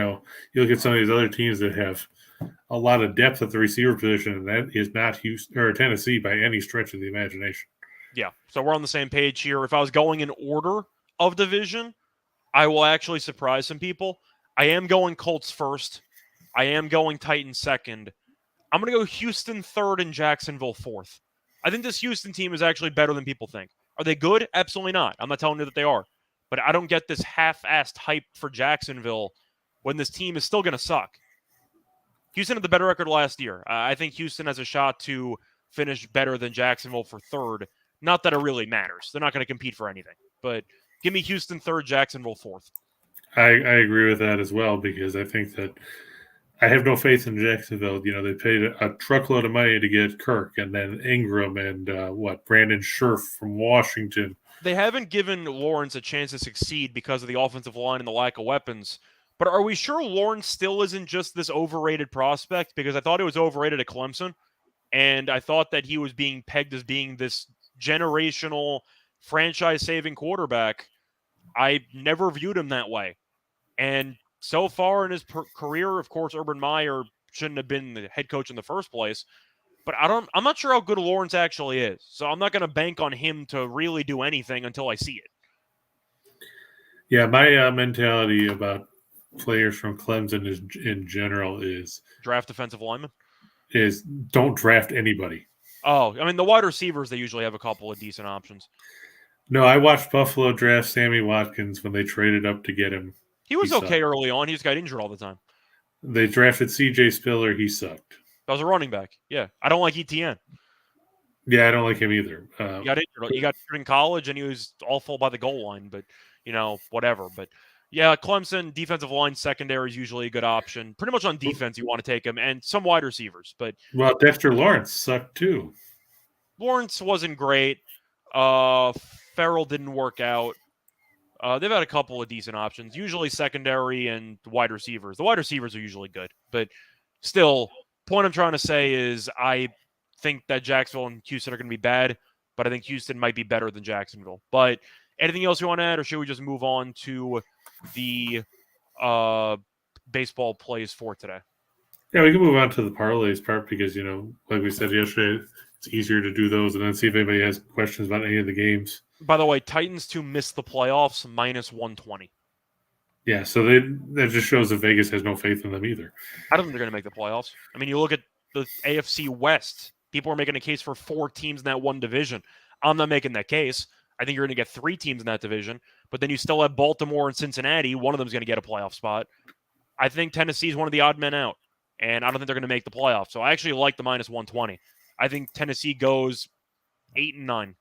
look at some of these other teams that have a lot of depth at the receiver position, and that is not Houston or Tennessee by any stretch of the imagination. Yeah, so we're on the same page here. If I was going in order of division, I will actually surprise some people. I am going Colts first. I am going Titans second. I'm going to go Houston third and Jacksonville fourth. I think this Houston team is actually better than people think. Are they good? Absolutely not. I'm not telling you that they are. But I don't get this half-assed hype for Jacksonville when this team is still going to suck. Houston had the better record last year. I think Houston has a shot to finish better than Jacksonville for third. Not that it really matters. They're not going to compete for anything. But give me Houston third, Jacksonville fourth. I agree with that as well, because I think that I have no faith in Jacksonville. They paid a truckload of money to get Kirk, and then Ingram, and Brandon Scherf from Washington. They haven't given Lawrence a chance to succeed because of the offensive line and the lack of weapons. But are we sure Lawrence still isn't just this overrated prospect? Because I thought he was overrated at Clemson, and I thought that he was being pegged as being this generational, franchise-saving quarterback. I never viewed him that way. And so far in his career, of course, Urban Meyer shouldn't have been the head coach in the first place. But I'm not sure how good Lawrence actually is. So I'm not going to bank on him to really do anything until I see it. Yeah, my mentality about players from Clemson in general is draft defensive linemen. Is don't draft anybody. Oh, I mean, the wide receivers, they usually have a couple of decent options. No, I watched Buffalo draft Sammy Watkins when they traded up to get him. He was okay early on. He just got injured all the time. They drafted C.J. Spiller. He sucked. That was a running back. Yeah. I don't like ETN. Yeah, I don't like him either. He got injured in college, and he was awful by the goal line, but, whatever. But, yeah, Clemson, defensive line, secondary is usually a good option. Pretty much on defense, you want to take him, and some wide receivers. But Dexter Lawrence sucked too. Lawrence wasn't great. Farrell didn't work out. They've had a couple of decent options, usually secondary and wide receivers. The wide receivers are usually good, but still, point I'm trying to say is I think that Jacksonville and Houston are going to be bad, but I think Houston might be better than Jacksonville. But anything else you want to add, or should we just move on to the baseball plays for today? Yeah, we can move on to the parlays part because, like we said yesterday, it's easier to do those and then see if anybody has questions about any of the games. By the way, Titans to miss the playoffs, -120. Yeah, so that just shows that Vegas has no faith in them either. I don't think they're going to make the playoffs. I mean, you look at the AFC West, people are making a case for 4 teams in that one division. I'm not making that case. I think you're going to get 3 teams in that division, but then you still have Baltimore and Cincinnati. One of them is going to get a playoff spot. I think Tennessee is one of the odd men out, and I don't think they're going to make the playoffs. So I actually like the -120. I think Tennessee goes 8-9.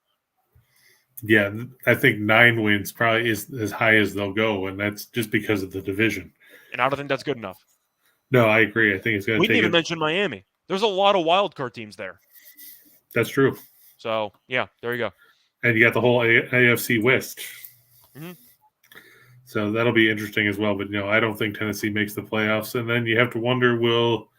Yeah, I think 9 wins probably is as high as they'll go, and that's just because of the division. And I don't think that's good enough. No, I agree. I think it's going to take. We didn't even mention Miami. There's a lot of wild card teams there. That's true. So, yeah, there you go. And you got the whole AFC West. Mm-hmm. So that'll be interesting as well. But, I don't think Tennessee makes the playoffs. And then you have to wonder, will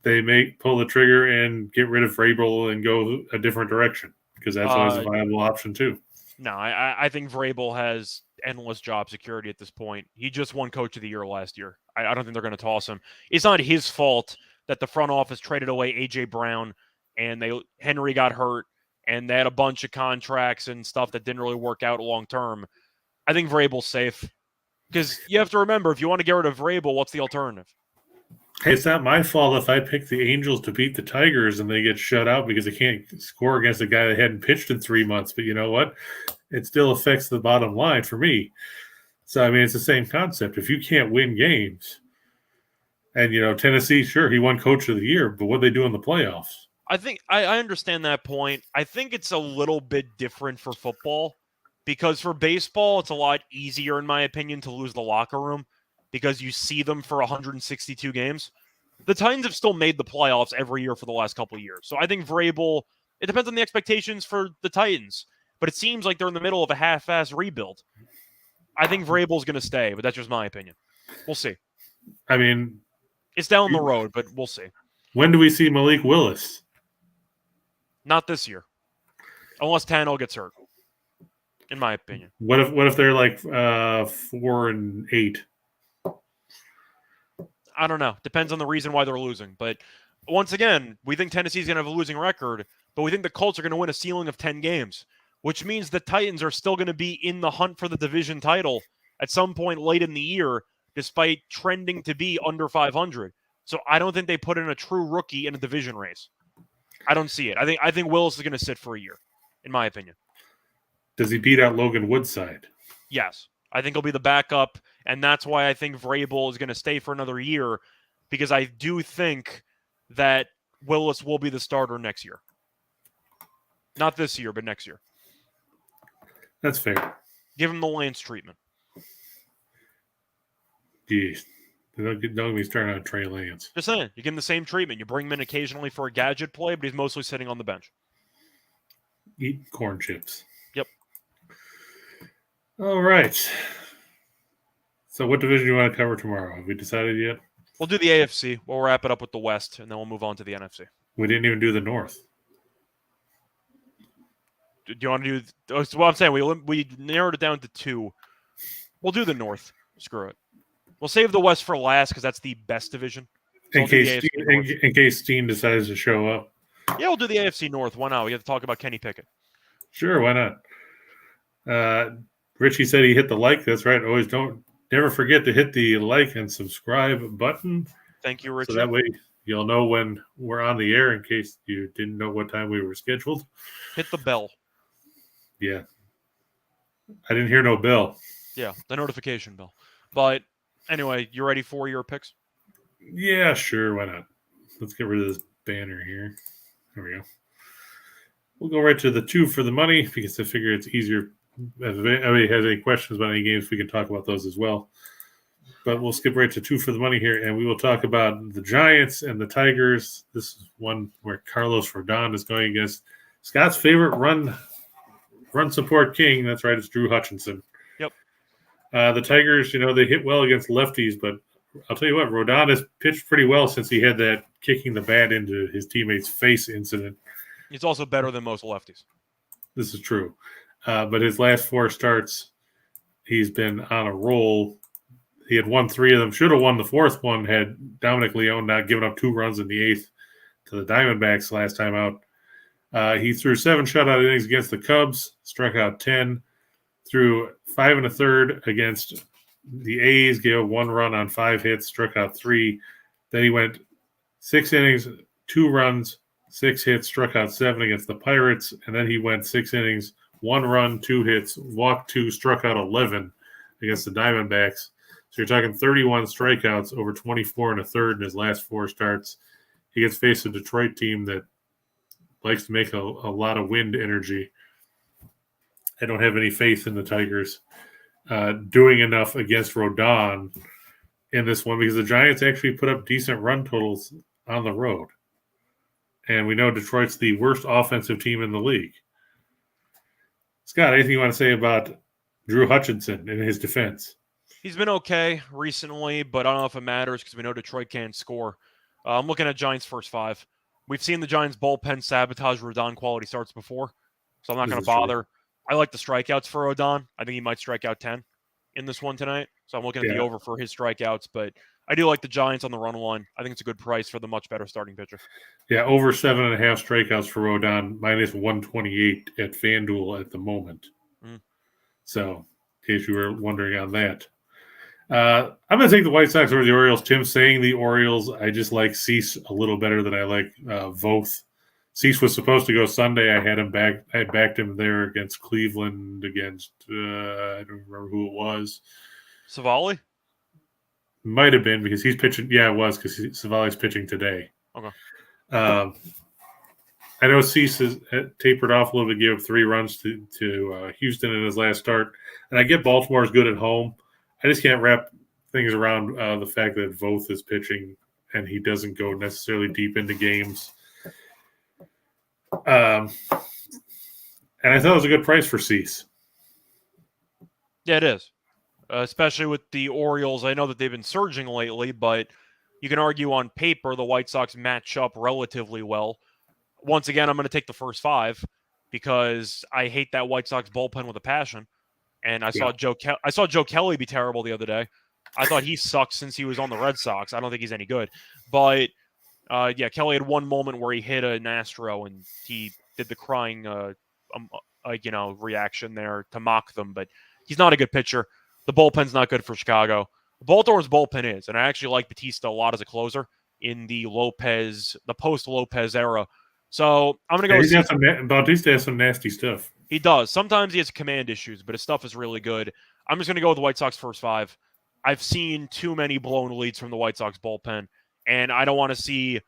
they pull the trigger and get rid of Vrabel and go a different direction? Because that's always a viable option too. No, I think Vrabel has endless job security at this point. He just won Coach of the Year last year. I don't think they're going to toss him. It's not his fault that the front office traded away A.J. Brown and Henry got hurt and they had a bunch of contracts and stuff that didn't really work out long term. I think Vrabel's safe because you have to remember, if you want to get rid of Vrabel, what's the alternative? Hey, it's not my fault if I pick the Angels to beat the Tigers and they get shut out because they can't score against a guy that hadn't pitched in 3 months. But you know what? it still affects the bottom line for me. So, I mean, it's the same concept. If you can't win games, and, Tennessee, sure, he won Coach of the Year, but what they do in the playoffs? I think I understand that point. I think it's a little bit different for football because for baseball, it's a lot easier, in my opinion, to lose the locker room because you see them for 162 games. The Titans have still made the playoffs every year for the last couple of years. So I think Vrabel, it depends on the expectations for the Titans, but it seems like they're in the middle of a half-ass rebuild. I think Vrabel's going to stay, but that's just my opinion. We'll see. I mean, it's down the road, but we'll see. When do we see Malik Willis? Not this year, unless Tannehill gets hurt. In my opinion. What if they're like 4-8? I don't know. Depends on the reason why they're losing. But once again, we think Tennessee's going to have a losing record, but we think the Colts are going to win a ceiling of 10 games, which means the Titans are still going to be in the hunt for the division title at some point late in the year, despite trending to be under 500. So I don't think they put in a true rookie in a division race. I don't see it. I think Willis is going to sit for a year, in my opinion. Does he beat out Logan Woodside? Yes. I think he'll be the backup, and that's why I think Vrabel is going to stay for another year, because I do think that Willis will be the starter next year. Not this year, but next year. That's fair. Give him the Lance treatment. Jeez. Don't get me started on Trey Lance. Just saying. You give him the same treatment. You bring him in occasionally for a gadget play, but he's mostly sitting on the bench. Eat corn chips. Yep. All right. So what division do you want to cover tomorrow? Have we decided yet? We'll do the AFC. We'll wrap it up with the West, and then we'll move on to the NFC. We didn't even do the North. Do you want to do... Well, I'm saying we narrowed it down to 2. We'll do the North. Screw it. We'll save the West for last because that's the best division. So in case Steen decides to show up. Yeah, we'll do the AFC North. Why not? We have to talk about Kenny Pickett. Sure, why not? Richie said he hit the like. That's right. Never forget to hit the like and subscribe button. Thank you, Richie. So that way you'll know when we're on the air in case you didn't know what time we were scheduled. Hit the bell. Yeah. I didn't hear no bell. Yeah, the notification bell. But anyway, you ready for your picks? Yeah, sure. Why not? Let's get rid of this banner here. There we go. We'll go right to the 2 for the money because I figure it's easier. If anybody has any questions about any games, we can talk about those as well. But we'll skip right to 2 for the money here, and we will talk about the Giants and the Tigers. This is one where Carlos Rodon is going against Scott's favorite run support king. That's right, it's Drew Hutchinson. Yep. The Tigers, they hit well against lefties, but I'll tell you what, Rodon has pitched pretty well since he had that kicking the bat into his teammate's face incident. He's also better than most lefties. This is true. But his last 4 starts, he's been on a roll. He had won 3 of them. Should have won the 4th one had Dominic Leone not given up 2 runs in the 8th to the Diamondbacks last time out. He threw 7 shutout innings against the Cubs, struck out 10, threw 5 1/3 against the A's, gave up 1 run on 5 hits, struck out 3. Then he went 6 innings, 2 runs, 6 hits, struck out 7 against the Pirates, and then he went 6 innings, 1 run, 2 hits, walked 2, struck out 11 against the Diamondbacks. So you're talking 31 strikeouts over 24 1/3 in his last 4 starts. He gets faced a Detroit team that likes to make a lot of wind energy. I don't have any faith in the Tigers doing enough against Rodon in this one because the Giants actually put up decent run totals on the road. And we know Detroit's the worst offensive team in the league. Scott, anything you want to say about Drew Hutchinson in his defense? He's been okay recently, but I don't know if it matters because we know Detroit can't score. I'm looking at Giants' first 5. We've seen the Giants' bullpen sabotage Rodon quality starts before, so I'm not going to bother. True. I like the strikeouts for Rodon. I think he might strike out 10 in this one tonight, so I'm looking at the over for his strikeouts, but I do like the Giants on the run line. I think it's a good price for the much better starting pitcher. Yeah, over 7.5 strikeouts for Rodon, minus 128 at FanDuel at the moment. So, in case you were wondering on that. I'm going to take the White Sox over the Orioles. Tim's saying the Orioles. I just like Cease a little better than I like Voth. Cease was supposed to go Sunday. I had him back. I backed him there against Cleveland against I don't remember who it was. Savali? Might have been because he's pitching. Yeah, it was because Savali's pitching today. Okay. I know Cease has tapered off a little bit, gave up 3 runs to Houston in his last start. And I get Baltimore's good at home. I just can't wrap things around the fact that Voth is pitching and he doesn't go necessarily deep into games. And I thought it was a good price for Cease. Yeah, it is. Especially with the Orioles. I know that they've been surging lately, but you can argue on paper the White Sox match up relatively well. Once again, I'm going to take the first 5 because I hate that White Sox bullpen with a passion. And I saw Joe Kelly be terrible the other day. I thought he sucked since he was on the Red Sox. I don't think he's any good. But, Kelly had one moment where he hit an Astro and he did the crying, reaction there to mock them. But he's not a good pitcher. The bullpen's not good for Chicago. Baltimore's bullpen is, and I actually like Batista a lot as a closer in the post-Lopez era. So I'm going to go. Bautista has some nasty stuff. He does. Sometimes he has command issues, but his stuff is really good. I'm just going to go with the White Sox first 5. I've seen too many blown leads from the White Sox bullpen, and I don't want to see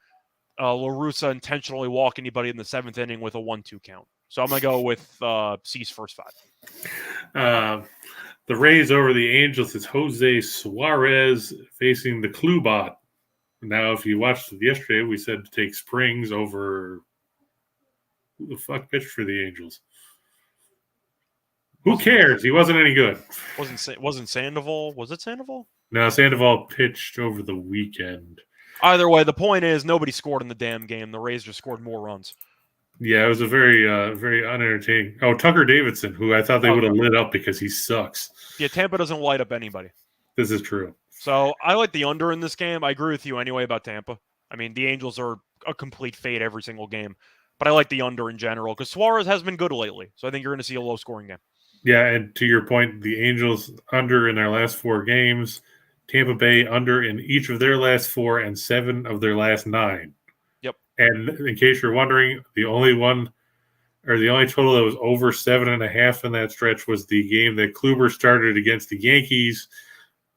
La Russa intentionally walk anybody in the 7th inning with a 1-2 count. So I'm going to go with Cease first 5. The Rays over the Angels is Jose Suarez facing the Klubot. Now, if you watched it yesterday, we said to take Springs over. Who the fuck pitched for the Angels? Who cares? He wasn't any good. Wasn't Sandoval? Was it Sandoval? No, Sandoval pitched over the weekend. Either way, the point is nobody scored in the damn game. The Rays just scored more runs. Yeah, it was a very, very unentertaining. Oh, Tucker Davidson, who I thought they would have lit up because he sucks. Yeah, Tampa doesn't light up anybody. This is true. So I like the under in this game. I agree with you anyway about Tampa. I mean, the Angels are a complete fade every single game. But I like the under in general because Suarez has been good lately. So I think you're going to see a low-scoring game. Yeah, and to your point, the Angels under in their last 4 games. Tampa Bay under in each of their last 4 and 7 of their last 9. Yep. And in case you're wondering, the only total that was over 7.5 in that stretch was the game that Kluber started against the Yankees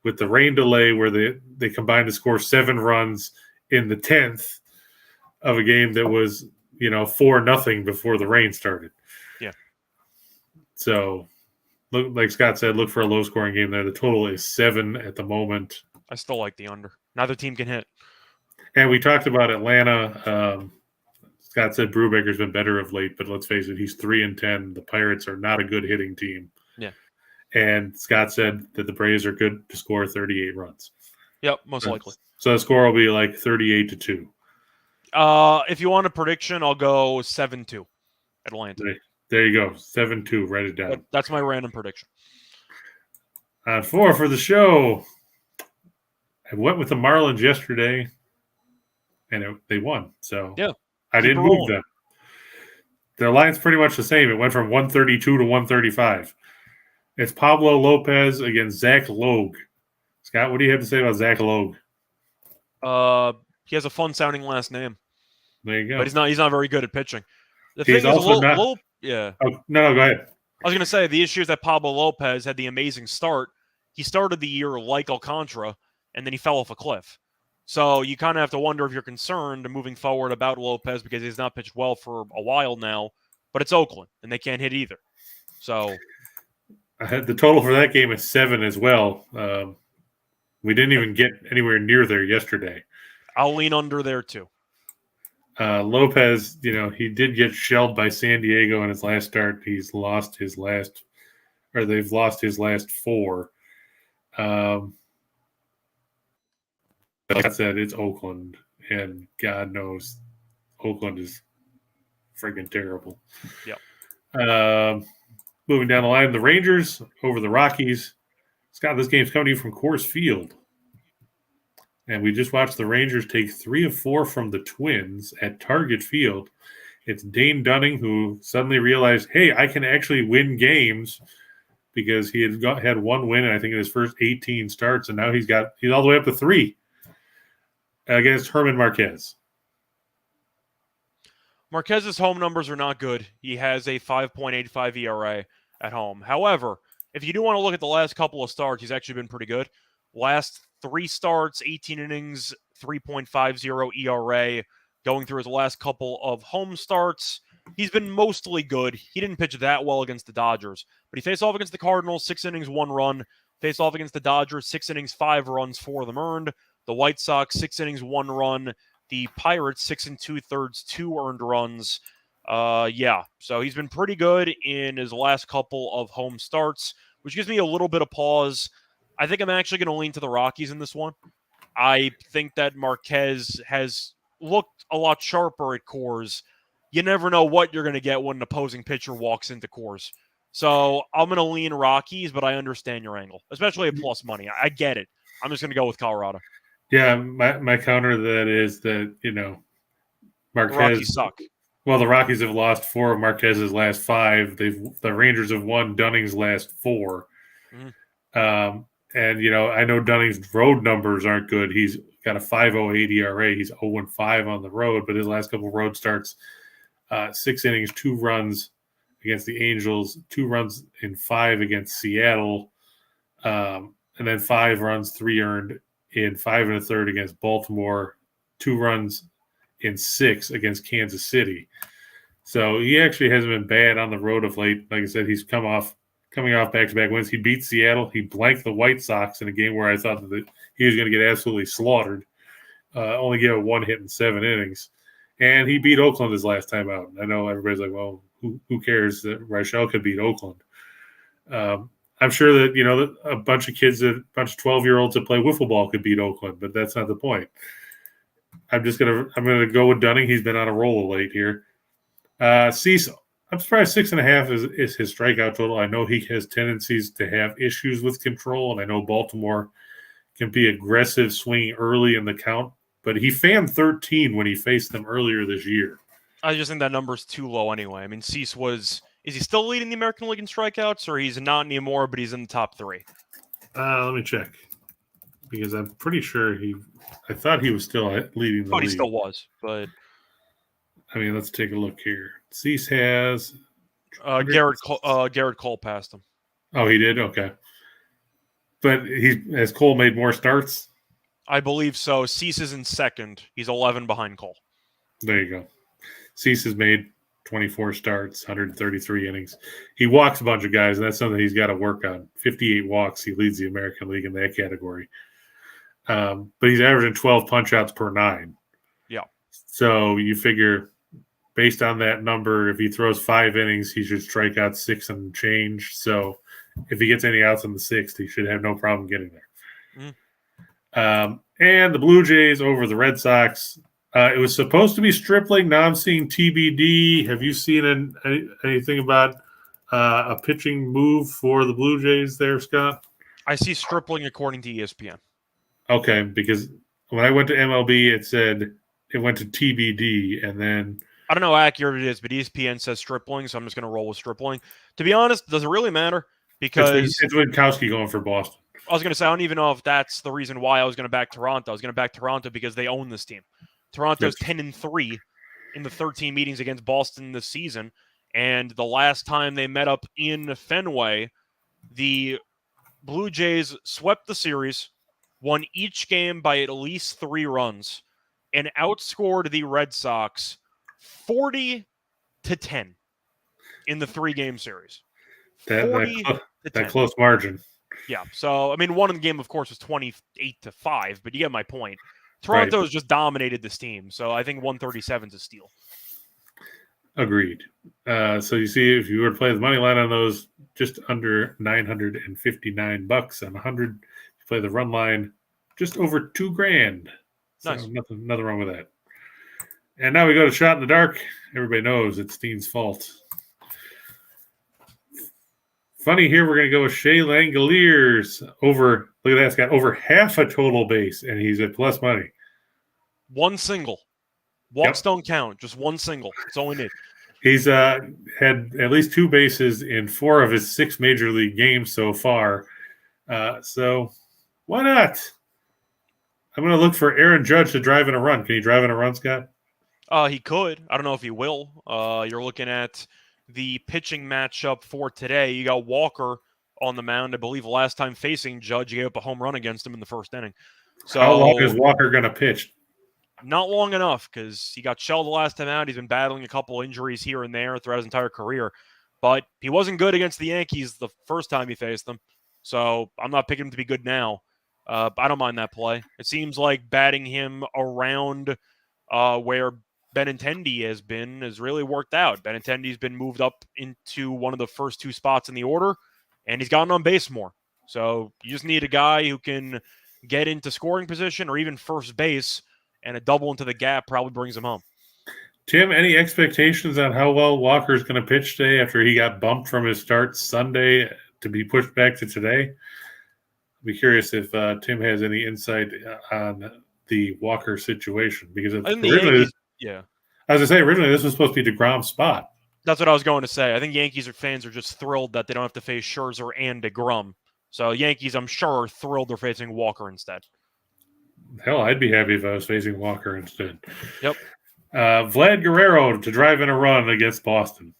with the rain delay where they combined to score 7 runs in the 10th of a game that was, 4-0 before the rain started. Yeah. So, like Scott said, look for a low-scoring game there. The total is 7 at the moment. I still like the under. Neither team can hit. And we talked about Atlanta. Scott said Brubaker's been better of late, but let's face it, he's 3-10. The Pirates are not a good hitting team. Yeah. And Scott said that the Braves are good to score 38 runs. Yep, most likely. So the score will be like 38-2. If you want a prediction, I'll go 7-2 Atlanta. There you go. 7-2. Write it down. That's my random prediction. On 4 for the show, I went with the Marlins yesterday, and they won. So yeah, I didn't move them. Their line's pretty much the same. It went from 132 to 135. It's Pablo Lopez against Zach Logue. Scott, what do you have to say about Zach Logue? He has a fun-sounding last name. There you go. But he's not very good at pitching. He's also not. Yeah. Oh, no, go ahead. I was going to say, the issue is that Pablo Lopez had the amazing start. He started the year like Alcantara, and then he fell off a cliff. So you kind of have to wonder if you're concerned moving forward about Lopez because he's not pitched well for a while now. But it's Oakland, and they can't hit either. So the total for that game is 7 as well. We didn't even get anywhere near there yesterday. I'll lean under there too. Lopez, he did get shelled by San Diego in his last start. They've lost his last 4. Like I said, it's Oakland, and God knows Oakland is freaking terrible. Yep. Moving down the line, the Rangers over the Rockies. Scott, this game's coming to you from Coors Field. And we just watched the Rangers take 3 of 4 from the Twins at Target Field. It's Dane Dunning who suddenly realized, hey, I can actually win games because he had 1 win, I think, in his first 18 starts, and now he's all the way up to 3 against Herman Marquez. Marquez's home numbers are not good. He has a 5.85 ERA at home. However, if you do want to look at the last couple of starts, he's actually been pretty good. Last 3 starts, 18 innings, 3.50 ERA. Going through his last couple of home starts, he's been mostly good. He didn't pitch that well against the Dodgers, but he faced off against the Cardinals, 6 innings, 1 run. Faced off against the Dodgers, 6 innings, 5 runs, 4 of them earned. The White Sox, 6 innings, 1 run. The Pirates, 6 2/3, 2 earned runs. So he's been pretty good in his last couple of home starts, which gives me a little bit of pause. I think I'm actually going to lean to the Rockies in this one. I think that Marquez has looked a lot sharper at Coors. You never know what you're going to get when an opposing pitcher walks into Coors. So I'm going to lean Rockies, but I understand your angle, especially at plus money. I get it. I'm just going to go with Colorado. Yeah, my counter to that is that, Marquez. The Rockies suck. Well, the Rockies have lost 4 of Marquez's last 5. The Rangers have won Dunning's last 4. Mm-hmm. And I know Dunning's road numbers aren't good. He's got a 5.08 ERA. He's 0-5 on the road, but his last couple of road starts, 6 innings, 2 runs against the Angels, 2 runs in 5 against Seattle, and then 5 runs, 3 earned in 5 1/3 against Baltimore, 2 runs in 6 against Kansas City. So he actually hasn't been bad on the road of late. Like I said, he's coming off back-to-back wins. He beat Seattle. He blanked the White Sox in a game where I thought that he was going to get absolutely slaughtered. Only gave 1 hit in 7 innings. And he beat Oakland his last time out. I know everybody's like, well, who cares that Reichel could beat Oakland? I'm sure that, a bunch of kids, a bunch of 12-year-olds that play wiffle ball could beat Oakland, but that's not the point. I'm gonna go with Dunning. He's been on a roll late here. Cecil, I'm surprised 6.5 is his strikeout total. I know he has tendencies to have issues with control, and I know Baltimore can be aggressive, swinging early in the count. But he fanned 13 when he faced them earlier this year. I just think that number's too low anyway. I mean, Cease is he still leading the American League in strikeouts, or he's not anymore, but he's in the top 3? Let me check. Because I'm pretty sure I thought he was still leading the league. He still was, but I mean, let's take a look here. Cease has Garrett Cole passed him. Oh, he did? Okay. But has Cole made more starts? I believe so. Cease is in second. He's 11 behind Cole. There you go. Cease has made 24 starts, 133 innings. He walks a bunch of guys, and that's something he's got to work on. 58 walks. He leads the American League in that category. But he's averaging 12 punch-outs per 9. Yeah. So you figure, based on that number, if he throws 5 innings, he should strike out 6 and change. So if he gets any outs in the 6th, he should have no problem getting there. And the Blue Jays over the Red Sox. It was supposed to be Stripling. Now I'm seeing TBD. Have you seen anything about a pitching move for the Blue Jays there, Scott? I see Stripling according to ESPN. Okay, because when I went to MLB, it said it went to TBD, and then I don't know how accurate it is, but ESPN says Stripling, so I'm just going to roll with Stripling. To be honest, does it really matter? Because it's Winkowski going for Boston. I was going to say, I don't even know if that's the reason why I was going to back Toronto. I was going to back Toronto because they own this team. Toronto's 10-3 in the 13 meetings against Boston this season, and the last time they met up in Fenway, the Blue Jays swept the series, won each game by at least 3 runs, and outscored the Red Sox 40-10 in the 3-game series. That close margin. Yeah. So, I mean, one in the game, of course, was 28-5, but you get my point. Toronto has just dominated this team, so I think 137 is a steal. Agreed. So you see, if you were to play the money line on those, just under $959 on 100. You play the run line, just over $2,000. So nice. Nothing wrong with that. And now we go to Shot in the Dark. Everybody knows it's Dean's fault. Funny here, we're going to go with Shea Langoliers over. Look at that, Scott, over half a total base, and he's at plus money. One single. Walks don't count. Just one single. That's all we need. He's had at least 2 bases in 4 of his 6 major league games so far. So why not? I'm going to look for Aaron Judge to drive in a run. Can you drive in a run, Scott? He could. I don't know if he will. You're looking at the pitching matchup for today. You got Walker on the mound. I believe last time facing Judge, he gave up a home run against him in the first inning. How long So is Walker going to pitch? not long enough because he got shelled the last time out. He's been battling a couple injuries here and there throughout his entire career. But he wasn't good against the Yankees the first time he faced them. So I'm not picking him to be good now. I don't mind that play. It seems like batting him around where Benintendi has really worked out. Benintendi's been moved up into one of the first two spots in the order, and he's gotten on base more. So you just need a guy who can get into scoring position or even first base, and a double into the gap probably brings him home. Tim, any expectations on how well Walker's going to pitch today after he got bumped from his start Sunday to be pushed back to today? I'd be curious if Tim has any insight on the Walker situation, because originally, yeah, as I say, originally this was supposed to be DeGrom's spot. That's what I was going to say. I think Yankees fans are just thrilled that they don't have to face Scherzer and DeGrom. So Yankees, I'm sure, are thrilled they're facing Walker instead. Hell, I'd be happy if I was facing Walker instead. Yep. Vlad Guerrero to drive in a run against Boston.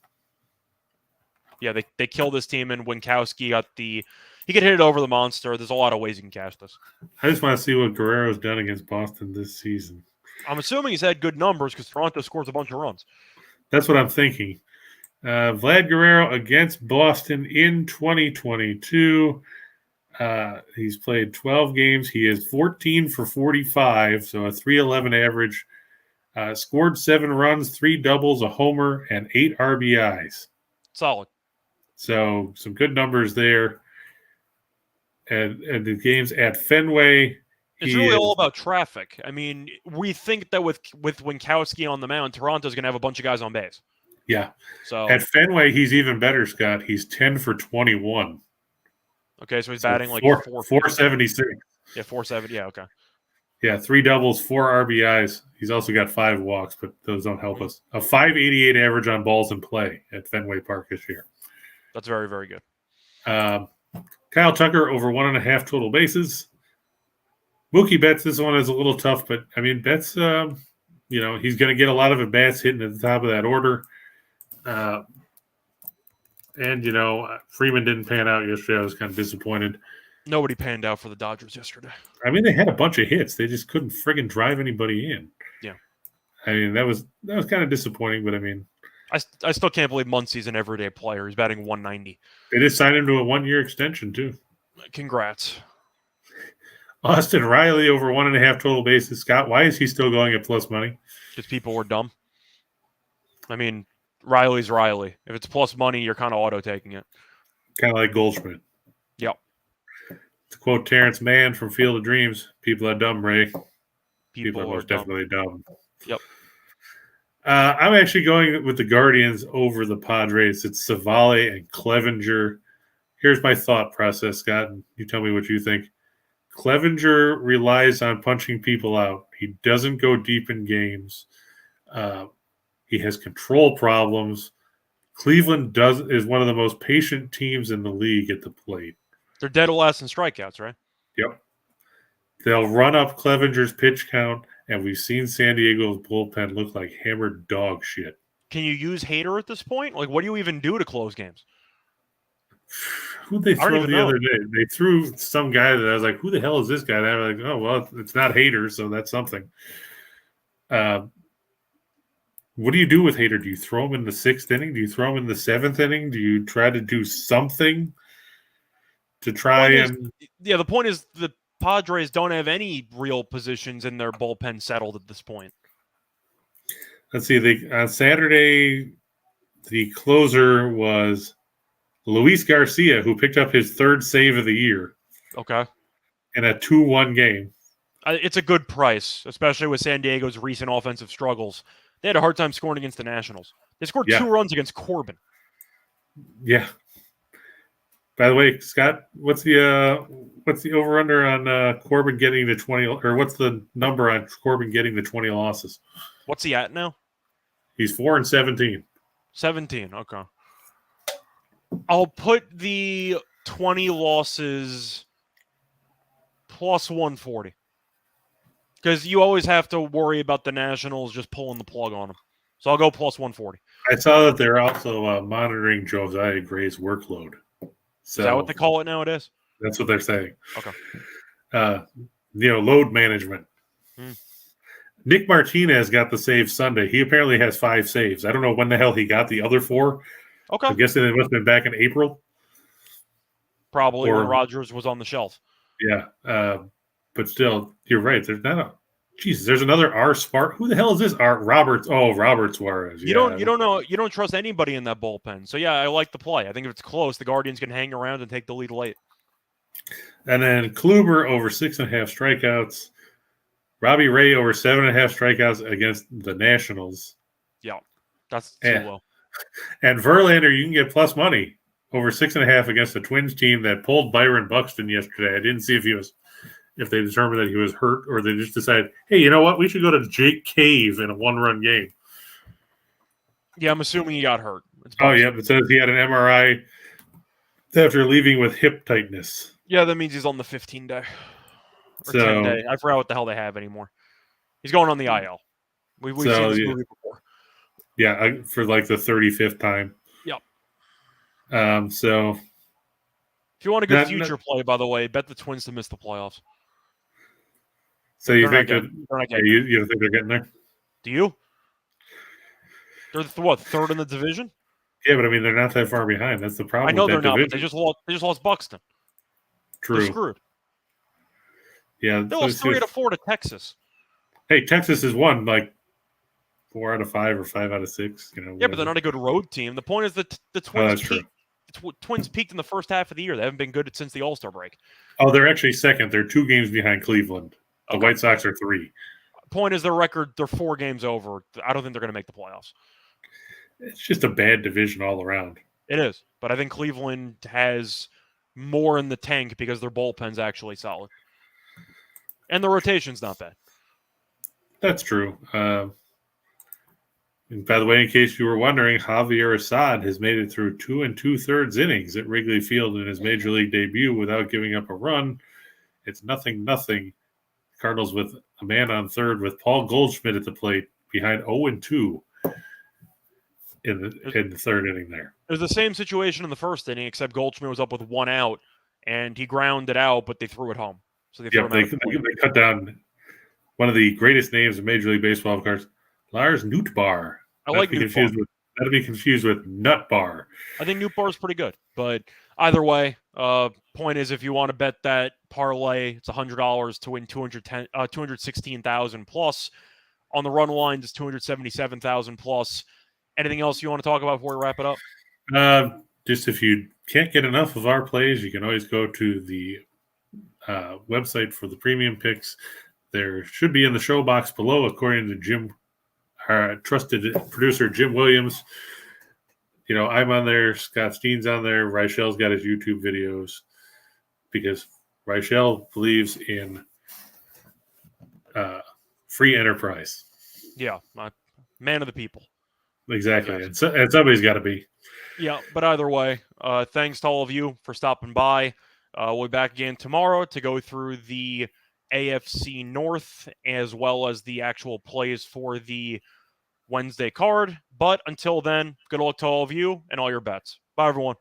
Yeah, they killed this team, and Winkowski he could hit it over the monster. There's a lot of ways you can cash this. I just want to see what Guerrero's done against Boston this season. I'm assuming he's had good numbers because Toronto scores a bunch of runs. That's what I'm thinking. Vlad Guerrero against Boston in 2022. He's played 12 games. He is 14 for 45, so a 311 average. Scored 7 runs, 3 doubles, a homer, and 8 RBIs. Solid. So some good numbers there. And the games at Fenway. It's really all about traffic. I mean, we think that with Winkowski on the mound, Toronto's going to have a bunch of guys on base. Yeah. So at Fenway, he's even better, Scott. He's 10 for 21. Okay, so he's batting like 476. Yeah, 470. Yeah, okay. Yeah, 3 doubles, 4 RBIs. He's also got 5 walks, but those don't help us. A 588 average on balls in play at Fenway Park this year. That's very, very good. Kyle Tucker over 1.5 total bases. Mookie Betts, this one is a little tough, but I mean, Betts, he's going to get a lot of at-bats hitting at the top of that order. Freeman didn't pan out yesterday. I was kind of disappointed. Nobody panned out for the Dodgers yesterday. I mean, they had a bunch of hits. They just couldn't friggin' drive anybody in. Yeah. I mean, that was kind of disappointing, but I mean, I still can't believe Muncie's an everyday player. He's batting 190. They just signed him to a 1-year extension, too. Congrats. Austin Riley over 1.5 total bases. Scott, why is he still going at plus money? Because people were dumb. I mean, Riley's Riley. If it's plus money, you're kind of auto-taking it. Kind of like Goldschmidt. Yep. To quote Terrence Mann from Field of Dreams, people are dumb, Ray. People are most dumb. definitely dumb. Yep. I'm actually going with the Guardians over the Padres. It's Savale and Clevenger. Here's my thought process, Scott, and you tell me what you think. Clevenger relies on punching people out. He doesn't go deep in games. He has control problems. Cleveland is one of the most patient teams in the league at the plate. They're dead last in strikeouts, right? Yep. They'll run up Clevenger's pitch count, and we've seen San Diego's bullpen look like hammered dog shit. Can you use Hader at this point? Like, what do you even do to close games? Who'd they throw the other day? They threw some guy that I was like, who the hell is this guy? And I was like, oh, well, it's not Hader, so that's something. What do you do with Hader? Do you throw him in the 6th inning? Do you throw him in the 7th inning? Do you try to do something to try and... Yeah, the point is the Padres don't have any real positions in their bullpen settled at this point. Let's see. On Saturday, the closer was Luis Garcia, who picked up his 3rd save of the year. Okay. In a 2-1 game. It's a good price, especially with San Diego's recent offensive struggles. They had a hard time scoring against the Nationals. They scored 2 runs against Corbin. Yeah. By the way, Scott, what's the over/under on Corbin getting to 20, or what's the number on Corbin getting to 20 losses? What's he at now? He's 4-17. 17. Okay. I'll put the 20 losses plus 140. Because you always have to worry about the Nationals just pulling the plug on them. So I'll go plus 140. I saw that they're also monitoring Josiah Gray's workload. So Is that what they call it nowadays? That's what they're saying. Okay. Load management. Hmm. Nick Martinez got the save Sunday. He apparently has 5 saves. I don't know when the hell he got the other 4. Okay. I'm guessing it must have been back in April. Probably when Rogers was on the shelf. Yeah. But still, you're right. There's not a Jesus, there's another R. Smart. Who the hell is this? R. Roberts. Oh, Robert Suarez. You don't know. You don't trust anybody in that bullpen. So yeah, I like the play. I think if it's close, the Guardians can hang around and take the lead late. And then Kluber over 6.5 strikeouts. Robbie Ray over 7.5 strikeouts against the Nationals. Yeah, that's too low. And Verlander, you can get plus money over 6.5 against the Twins team that pulled Byron Buxton yesterday. I didn't see if they determined that he was hurt, or they just decided, hey, you know what? We should go to Jake Cave in a 1-run game. Yeah, I'm assuming he got hurt. Oh, yeah. It says he had an MRI after leaving with hip tightness. Yeah, that means he's on the 15-day. Or 10-day. I forgot what the hell they have anymore. He's going on the IL. We've seen this movie before. Yeah, for like the 35th time. Yep. So if you want a good future play, by the way, bet the Twins to miss the playoffs. So you think that you don't think they're getting there? Do you? They're third in the division? Yeah, but I mean they're not that far behind. That's the problem. I know they're not, but they just lost Buxton. True. They're screwed. Yeah, they lost 3 out of 4 to Texas. Hey, Texas has won like 4 out of 5 or 5 out of 6. Yeah, but they're not a good road team. The point is that the Twins peaked. Twins peaked in the first half of the year. They haven't been good since the All-Star break. Oh, they're actually second. They're 2 games behind Cleveland. The White Sox are 3. Point is, their record, they're 4 games over. I don't think they're going to make the playoffs. It's just a bad division all around. It is, but I think Cleveland has more in the tank because their bullpen's actually solid. And the rotation's not bad. That's true. And by the way, in case you were wondering, Javier Assad has made it through 2 2/3 innings at Wrigley Field in his major league debut without giving up a run. It's 0-0. Cardinals with a man on third with Paul Goldschmidt at the plate behind 0-2 in the third inning there. It was the same situation in the first inning, except Goldschmidt was up with 1 out, and he grounded out, but they threw it home. So they cut down one of the greatest names in Major League Baseball, of course, Lars Nootbaar. I like Nootbaar. Not to be confused with Nutbar. I think Nootbaar is pretty good, but either way, point is if you want to bet that parlay, it's $100 to win $216,000 plus. On the run line, it's $277,000 plus. Anything else you want to talk about before we wrap it up? Just if you can't get enough of our plays, you can always go to the website for the premium picks. There should be in the show box below, according to Jim, our trusted producer, Jim Williams. I'm on there. Scott Steen's on there. Reichel's got his YouTube videos because Reichel believes in free enterprise. Yeah, man of the people. Exactly. And somebody's got to be. Yeah, but either way, thanks to all of you for stopping by. We'll be back again tomorrow to go through the AFC North as well as the actual plays for the Wednesday card. But until then, good luck to all of you and all your bets. Bye, everyone.